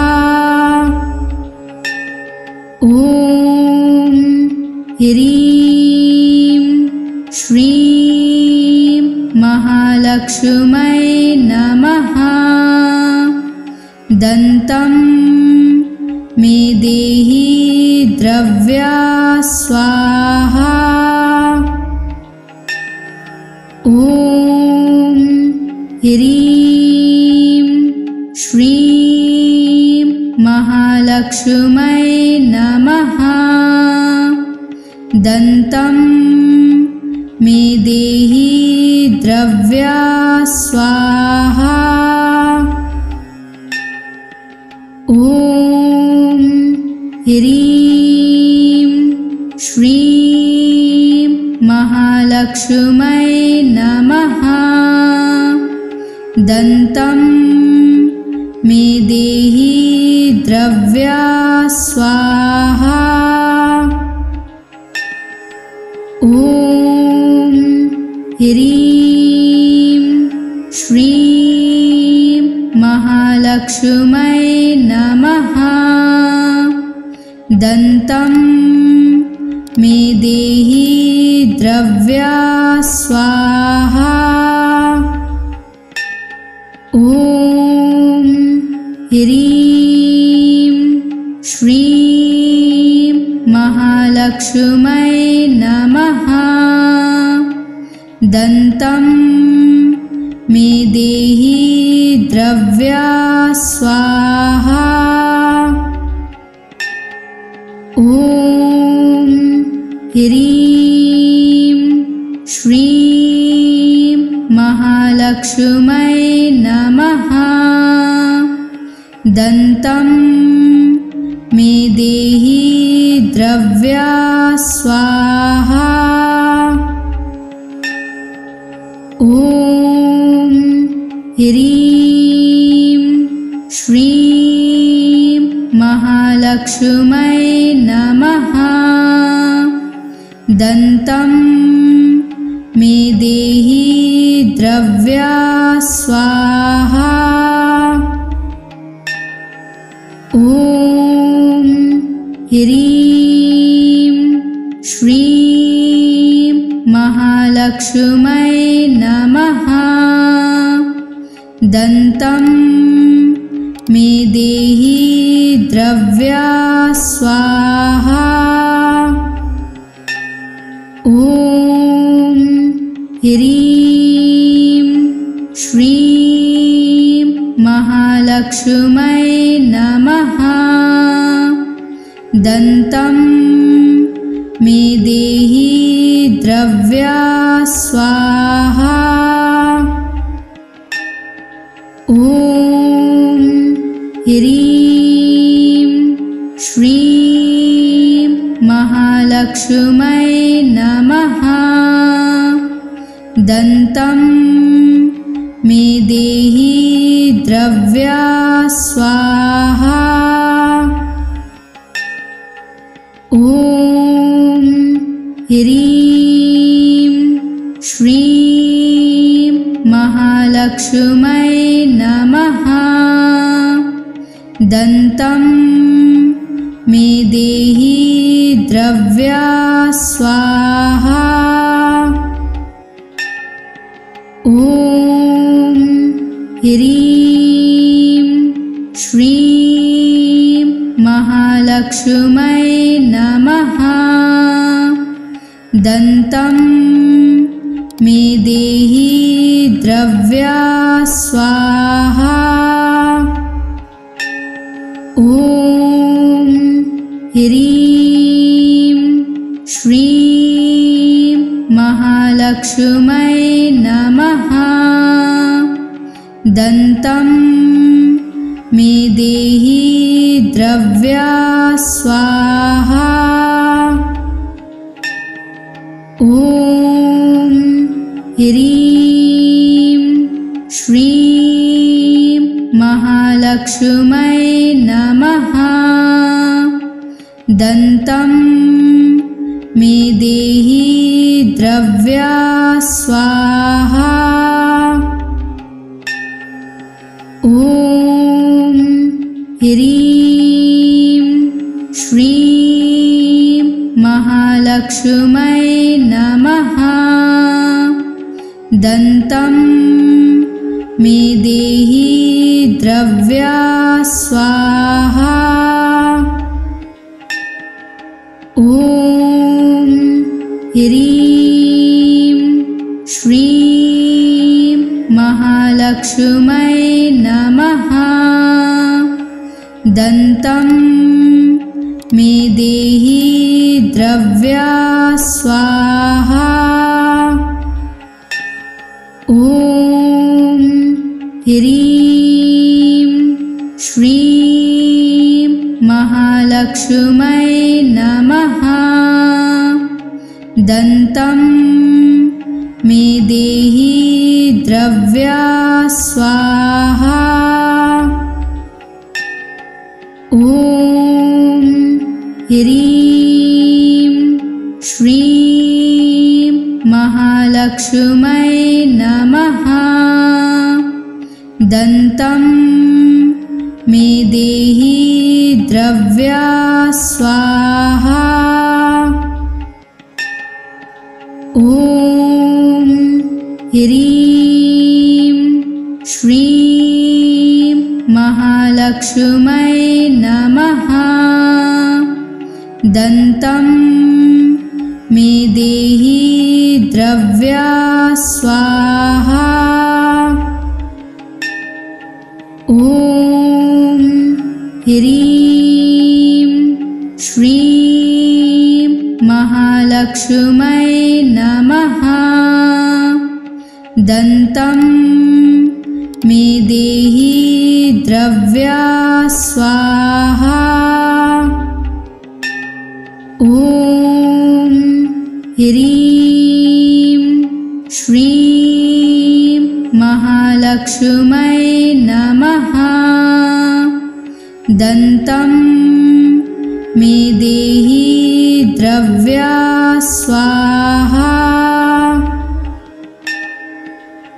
ॐ ह्रीं श्रीं महालक्ष्मै नमः। दन्तं मे देहि द्रव्या स्वाहा। ॐ ह्रीं श्रीं महालक्ष्मै नमः। दन्तं मे देहि द्रव्या स्वाहा। ॐ ह्रीं श्रीं महालक्ष्मै नमः। दन्तं मे देहि द्रव्या स्वाहा। ॐ ह्रीं श्रीं महालक्ष्मै नमः। दन्तं मे देहि द्रव्या स्वाहा। ॐ ह्रीं श्रीं महालक्ष्मै नमः। दन्तं मे देहि द्रव्या स्वाहा। ॐ ह्रीं श्रीं महालक्ष्मै नमः। दन्तं मे देहि द्रव्या स्वाहा। ॐ ह्रीं श्रीं महालक्ष्मै नमः। दन्तं मे देहि द्रव्या स्वाहा। ॐ ह्रीं श्रीं महालक्ष्मै नमः। दन्तं मे देहि द्रव्या स्वाहा। ॐ ह्रीं श्रीं महालक्ष्मै नमः। दन्तं मे देहि द्रव्या स्वाहा। ॐ ह्रीं श्रीं महालक्ष्मै नमः। दन्तं मे देहि द्रव्या स्वाहा। ॐ ह्रीं श्रीं महालक्ष्मै नमः। दन्तं मे देहि द्रव्या स्वाहा। ॐ ह्रीं श्रीं महालक्ष्मै नमः। दन्तं मे देहि द्रव्या स्वाहा। ॐ ह्रीं श्रीं महालक्ष्मै नमः। दन्तं मे देहि द्रव्या स्वाहा। ॐ ह्रीं श्रीं महालक्ष्मै नमः। दन्तं मे देहि द्रव्या स्वाहा। ॐ ह्रीं श्रीं महालक्ष्मै नमः। दन्तं मे देहि द्रव्या स्वाहा। ॐ ह्रीं श्रीं महालक्ष्मै नमः। दन्तं मे देहि द्रव्या स्वाहा। ॐ ह्रीं श्रीं महालक्ष्मै नमः। दन्तं मे देहि द्रव्या स्वाहा। ॐ ह्रीं श्रीं महालक्ष्मै नमः। दन्तं मे देहि द्रव्या स्वाहा। ॐ ह्रीं श्रीं महालक्ष्मै नमः। दन्तं मे देहि द्रव्या स्वाहा। ॐ ह्रीं श्रीं महालक्ष्मै नमः। दन्तं मे देहि द्रव्या स्वाहा। ॐ ह्रीं श्रीं महालक्ष्मै नमः। दन्तं मे देहि द्रव्या स्वाहा।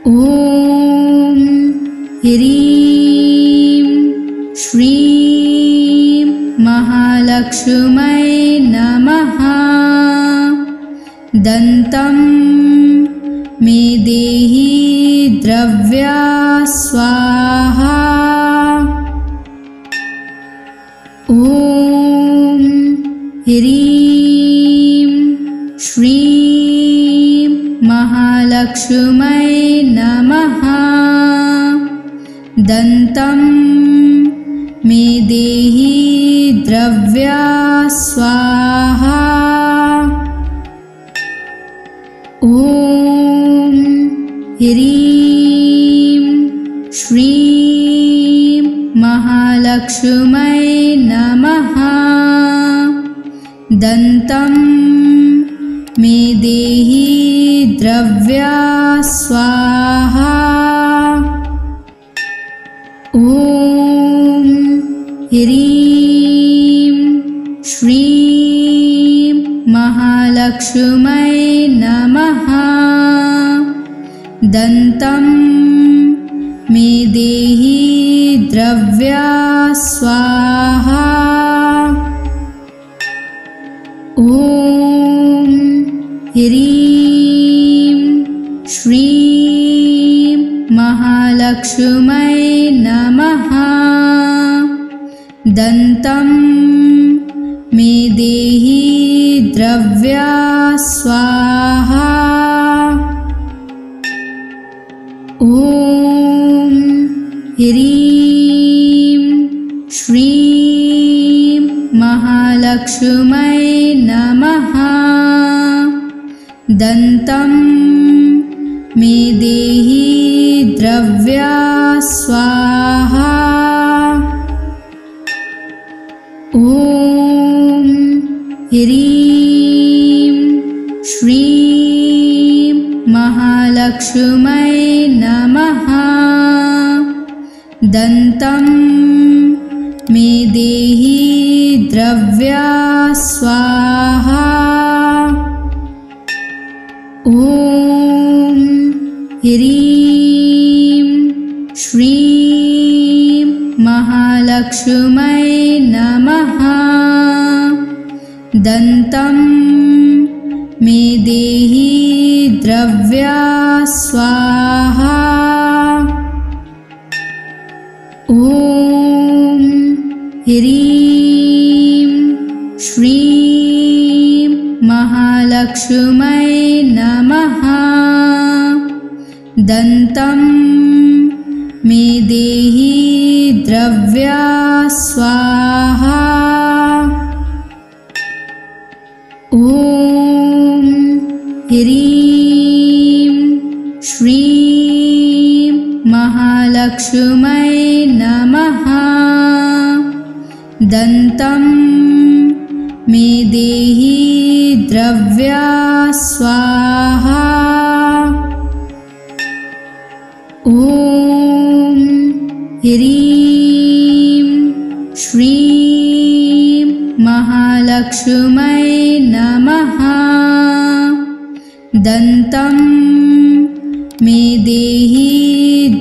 ॐ ह्रीं श्रीं महालक्ष्मै नमः। दन्तं मे देहि द्रव्या स्वाहा। ॐ ह्रीं श्रीं महालक्ष्मै नमः। दन्तं मे देहि द्रव्या स्वाहा। ॐ ह्रीं श्रीं महालक्ष्मै नमः। दन्तं मे देहि द्रव्या स्वाहा। ॐ ह्रीं श्रीं महालक्ष्मै नमः। दन्तं मे देहि द्रव्या स्वाहा। ॐ ह्रीं श्रीं महालक्ष्मै नमः। दन्तं मे देहि द्रव्या स्वाहा। ॐ ह्रीं श्रीं महालक्ष्मै नमः। दन्तं मे देहि द्रव्या स्वाहा। ॐ ह्रीं श्रीं महालक्ष्मी महालक्ष्मै नमः। दन्तं मे देहि द्रव्या स्वाहा। ॐ ह्रीं श्रीं महालक्ष्मै नमः। दन्तं मे देहि द्रव्या स्वाहा। ॐ ह्रीं श्रीं महालक्ष्मै नमः। दन्तं मे देहि द्रव्या स्वाहा। ॐ ह्रीं श्रीं महालक्ष्मै नमः। दन्तं मे देहि द्रव्या स्वाहा। ॐ ह्रीं श्रीं महालक्ष्मै नमः। दन्तं मे देहि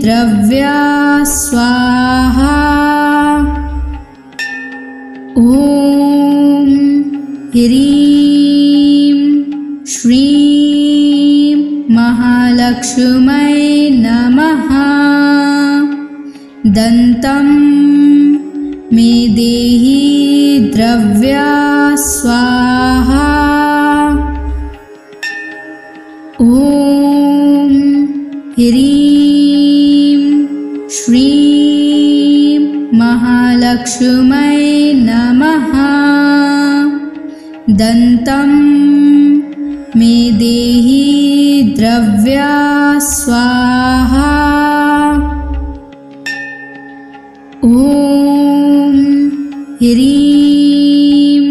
द्रव्या स्वाहा। ॐ ह्रीं श्रीं महालक्ष्मै नमः। दन्तं मे देहि द्रव्या स्वाहा। ॐ ह्रीं श्रीं महालक्ष्मै नमः। दन्तं मे देहि द्रव्या स्वाहा। ॐ ह्रीं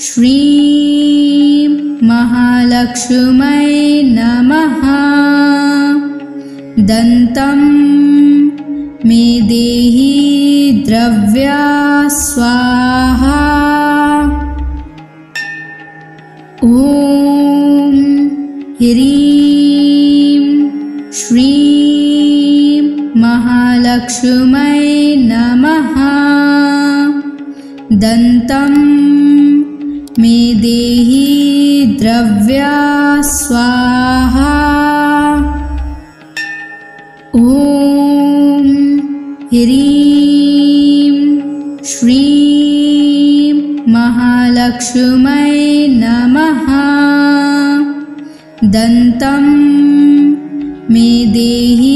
श्रीं महालक्ष्मै नमः। दन्तं मे देहि द्रव्या स्वाहा। ॐ ह्रीं श्रीं महालक्ष्मै नमः। दन्तं मे देहि द्रव्या स्वाहा। ॐ ह्रीं श्रीं महालक्ष्मै नमः। दन्तं मे देहि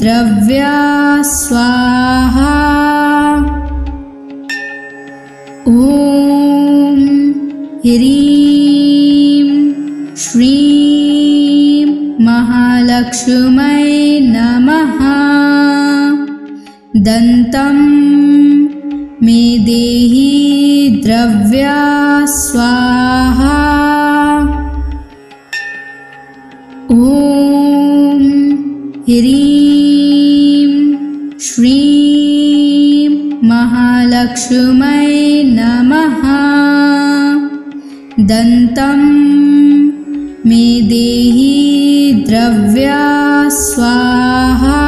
द्रव्या स्वाहा। ॐ ह्रीं श्रीं महालक्ष्मै नमः। दन्तं मे देहि द्रव्या स्वाहा। ॐ ह्रीं श्रीं महालक्ष्मै नमः। दन्तं मे देहि द्रव्या स्वाहा।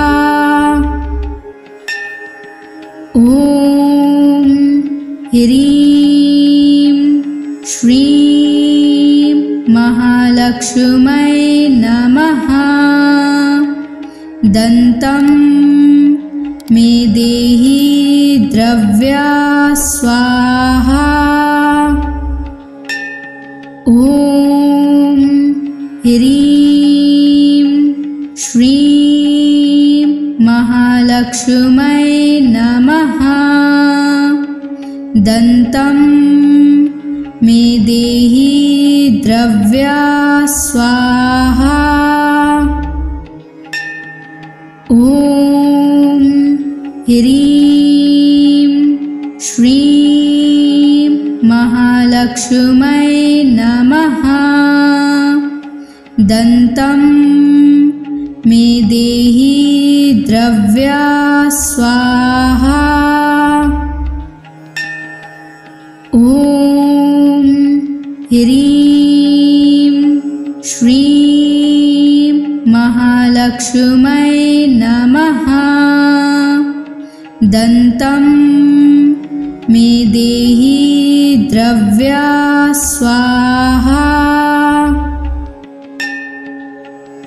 ॐ ह्रीं श्रीं महालक्ष्मै नमः। दन्तं मे देहि द्रव्या स्वाहा। ॐ ह्रीं श्रीं महालक्ष्मै नमः। दन्तं मे देहि द्रव्या स्वाहा। ॐ ह्रीं श्रीं महालक्ष्मै नमः। दन्तं मे देहि द्रव्या स्वाहा। ॐ ह्रीं श्रीं महालक्ष्मै नमः। दन्तं मे देहि द्रव्या स्वाहा।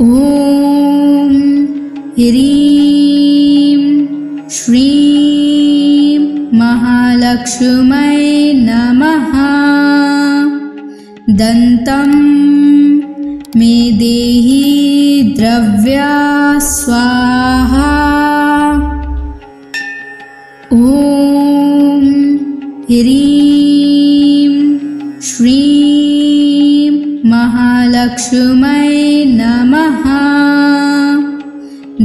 ॐ ह्रीं श्रीं महालक्ष्मै नमः। दन्तं मे देहि द्रव्या स्वाहा। ॐ ह्रीं श्रीं महालक्ष्मै नमः।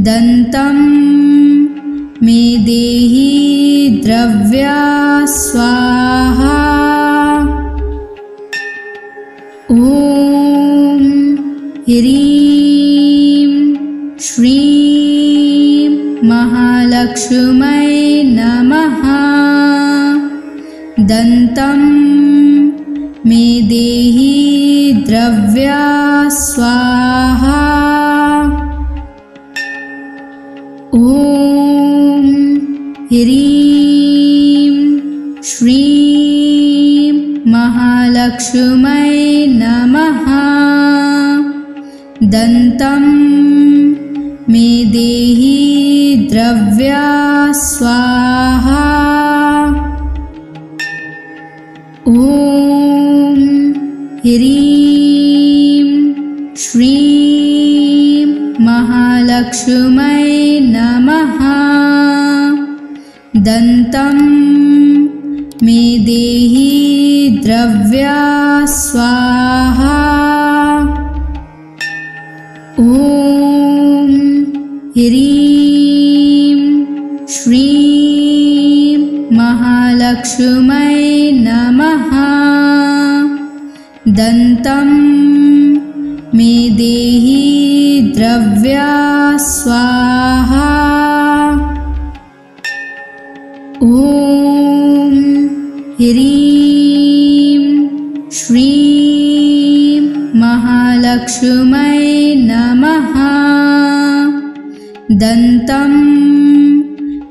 दन्तं मे देहि द्रव्या स्वाहा। ॐ ह्रीं श्रीं महालक्ष्मै नमः। दन्तं मे देहि द्रव्या स्वाहा। ॐ ह्रीं श्रीं महालक्ष्मै नमः। दन्तं मे देहि द्रव्या स्वाहा। ॐ ह्रीं श्रीं महालक्ष्मै नमः। दन्तं मे देहि द्रव्या स्वाहा। ॐ ह्रीं श्रीं महालक्ष्मै नमः। दन्तं मे देहि द्रव्या स्वाहा। ॐ ह्रीं श्रीं महालक्ष्मै नमः। दन्तं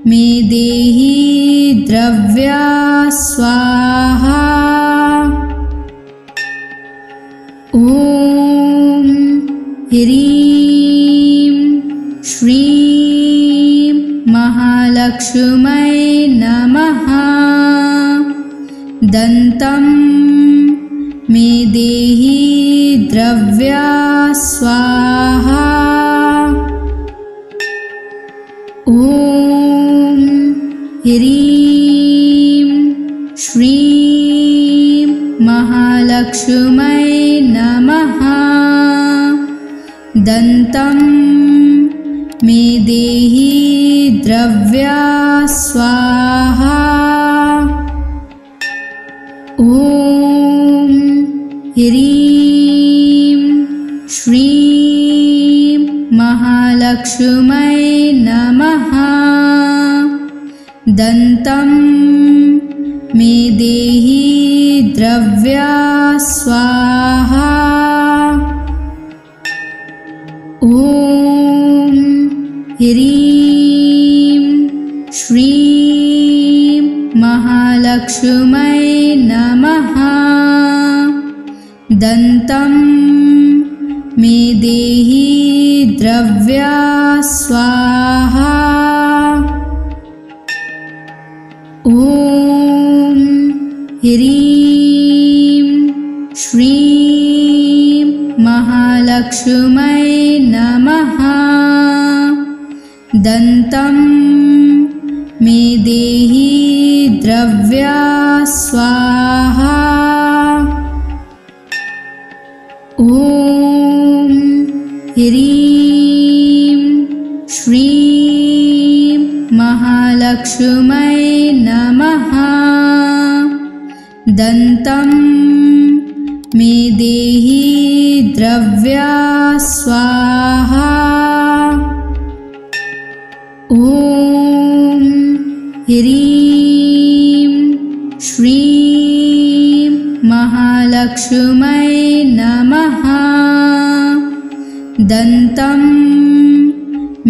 मे देहि द्रव्या स्वाहा। ॐ ह्रीं श्रीं महालक्ष्मै नमः। दन्तं मे देहि द्रव्या स्वाहा। ॐ ह्रीं श्रीं महालक्ष्मै नमः। दन्तं मे देहि द्रव्या स्वाहा। ॐ ह्रीं श्रीं महालक्ष्मै नमः। दन्तं मे देहि द्रव्या स्वाहा। ॐ ह्रीं श्रीं महालक्ष्मै नमः। दन्तं मे देहि द्रव्या स्वाहा। ॐ ह्रीं श्रीं महालक्ष्मै नमः। दन्तं मे देहि द्रव्या स्वाहा। ॐ ह्रीं श्रीं महालक्ष्मै नमः। दन्तं मे देहि द्रव्या स्वाहा। ह्रीं श्रीं महालक्ष्मै नमः। दन्तं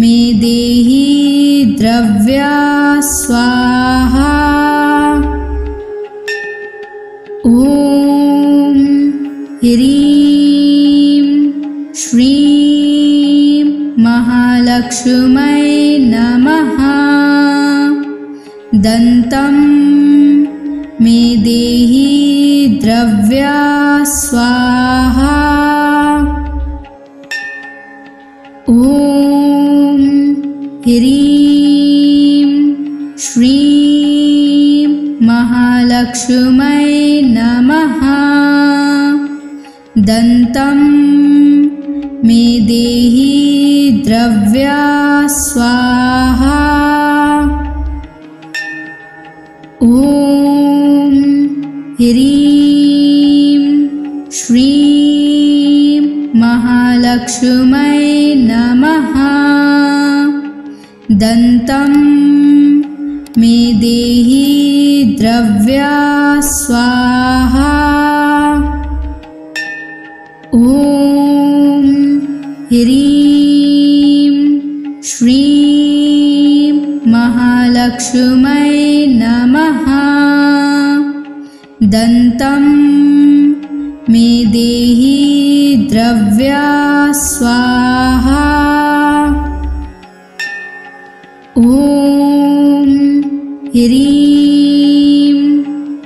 मे देहि द्रव्या स्वाहा। ॐ ह्रीं श्रीं महालक्ष्मै नमः। दन्तं मे देहि द्रव्या स्वाहा। ॐ ह्रीं श्रीं महालक्ष्मै नमः। दन्तं मे देहि द्रव्या स्वाहा। ॐ ह्रीं श्रीं महालक्ष्मै नमः। दन्तं मे देहि द्रव्या स्वाहा। ॐ ह्रीं श्रीं महालक्ष्मै नमः। दन्तं मे देहि द्रव्या स्वाहा। ॐ ह्रीं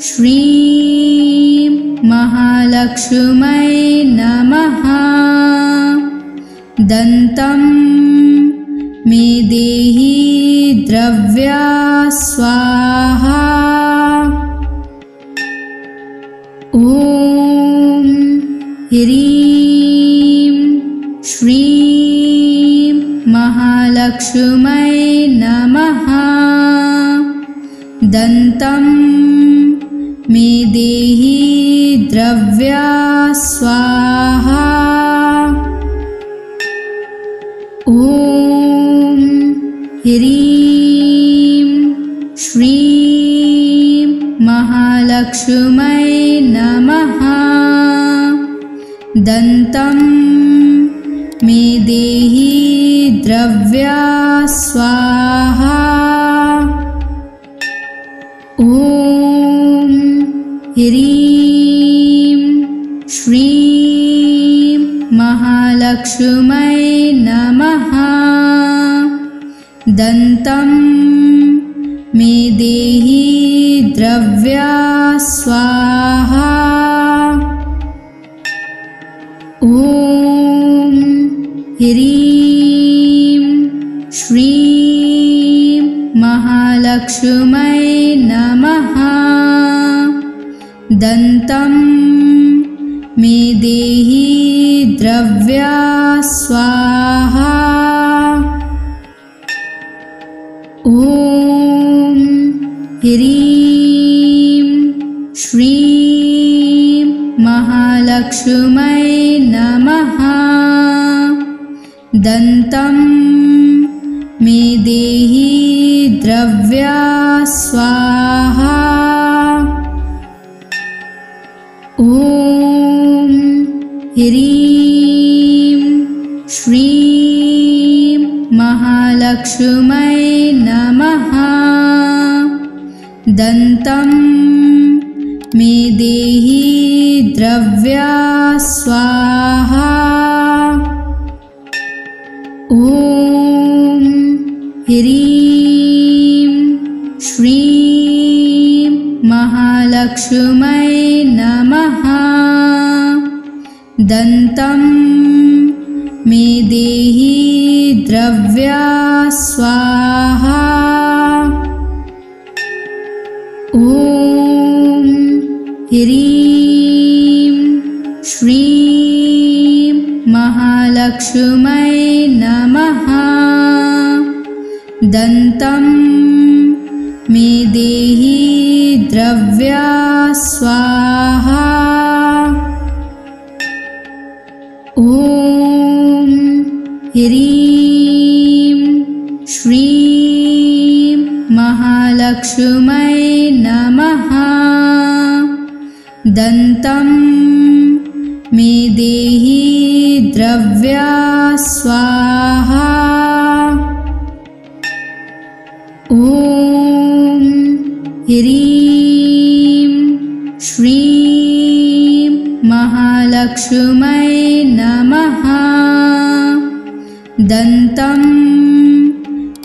श्रीं महालक्ष्मै नमः। दन्तं मे देहि द्रव्या स्वाहा। ॐ ह्रीं श्रीं महालक्ष्मै नमः। दन्तं मे देहि द्रव्या स्वाहा। ॐ ह्रीं श्रीं महालक्ष्मै नमः। दन्तं मे देहि द्रव्या स्वाहा। ॐ ह्रीं श्रीं महालक्ष्मै नमः। दन्तं मे देहि द्रव्या स्वाहा। ॐ ह्रीं श्रीं महालक्ष्मै नमः। दन्तं मे देहि द्रव्या स्वाहा। ॐ ह्रीं श्रीं महालक्ष्मै नमः। दन्तं मे देहि द्रव्या स्वाहा। ॐ ह्रीं श्रीं महालक्ष्मै नमः। दन्तं मे देहि द्रव्या स्वाहा। ॐ ह्रीं श्रीं महालक्ष्मै नमः। दन्तं मे देहि द्रव्या स्वाहा। ॐ ह्रीं श्रीं महालक्ष्मै नमः। दन्तं मे देहि द्रव्या स्वाहा। ॐ ह्रीं श्रीं महालक्ष्मी महालक्ष्मै नमः। दन्तं मे देहि द्रव्या स्वाहा। ॐ ह्रीं श्रीं महालक्ष्मै नमः। दन्तं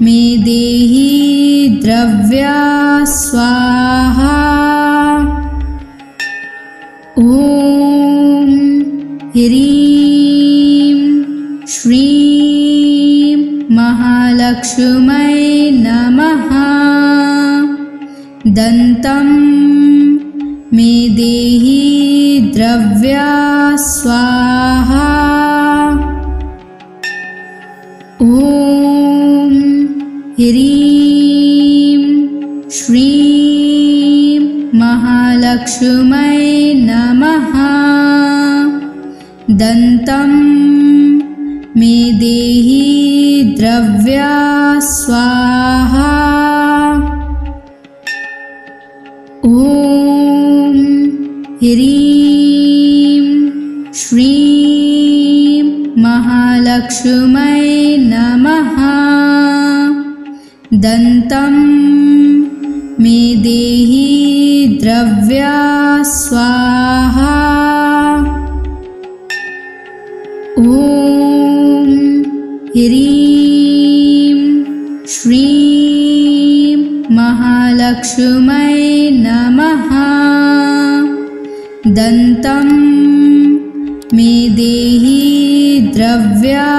मे देहि द्रव्या स्वाहा। ॐ ह्रीं श्रीं महालक्ष्मै नमः। दन्तं मे देहि द्रव्या स्वाहा। ॐ ह्रीं श्रीं महालक्ष्मै नमः। दन्तं मे देहि द्रव्या स्वाहा। ॐ ह्रीं श्रीं महालक्ष्मै नमः। दन्तं मे देहि द्रव्या स्वाहा। ॐ ह्रीं श्रीं महालक्ष्मै नमः। दन्तं मे देहि द्रव्या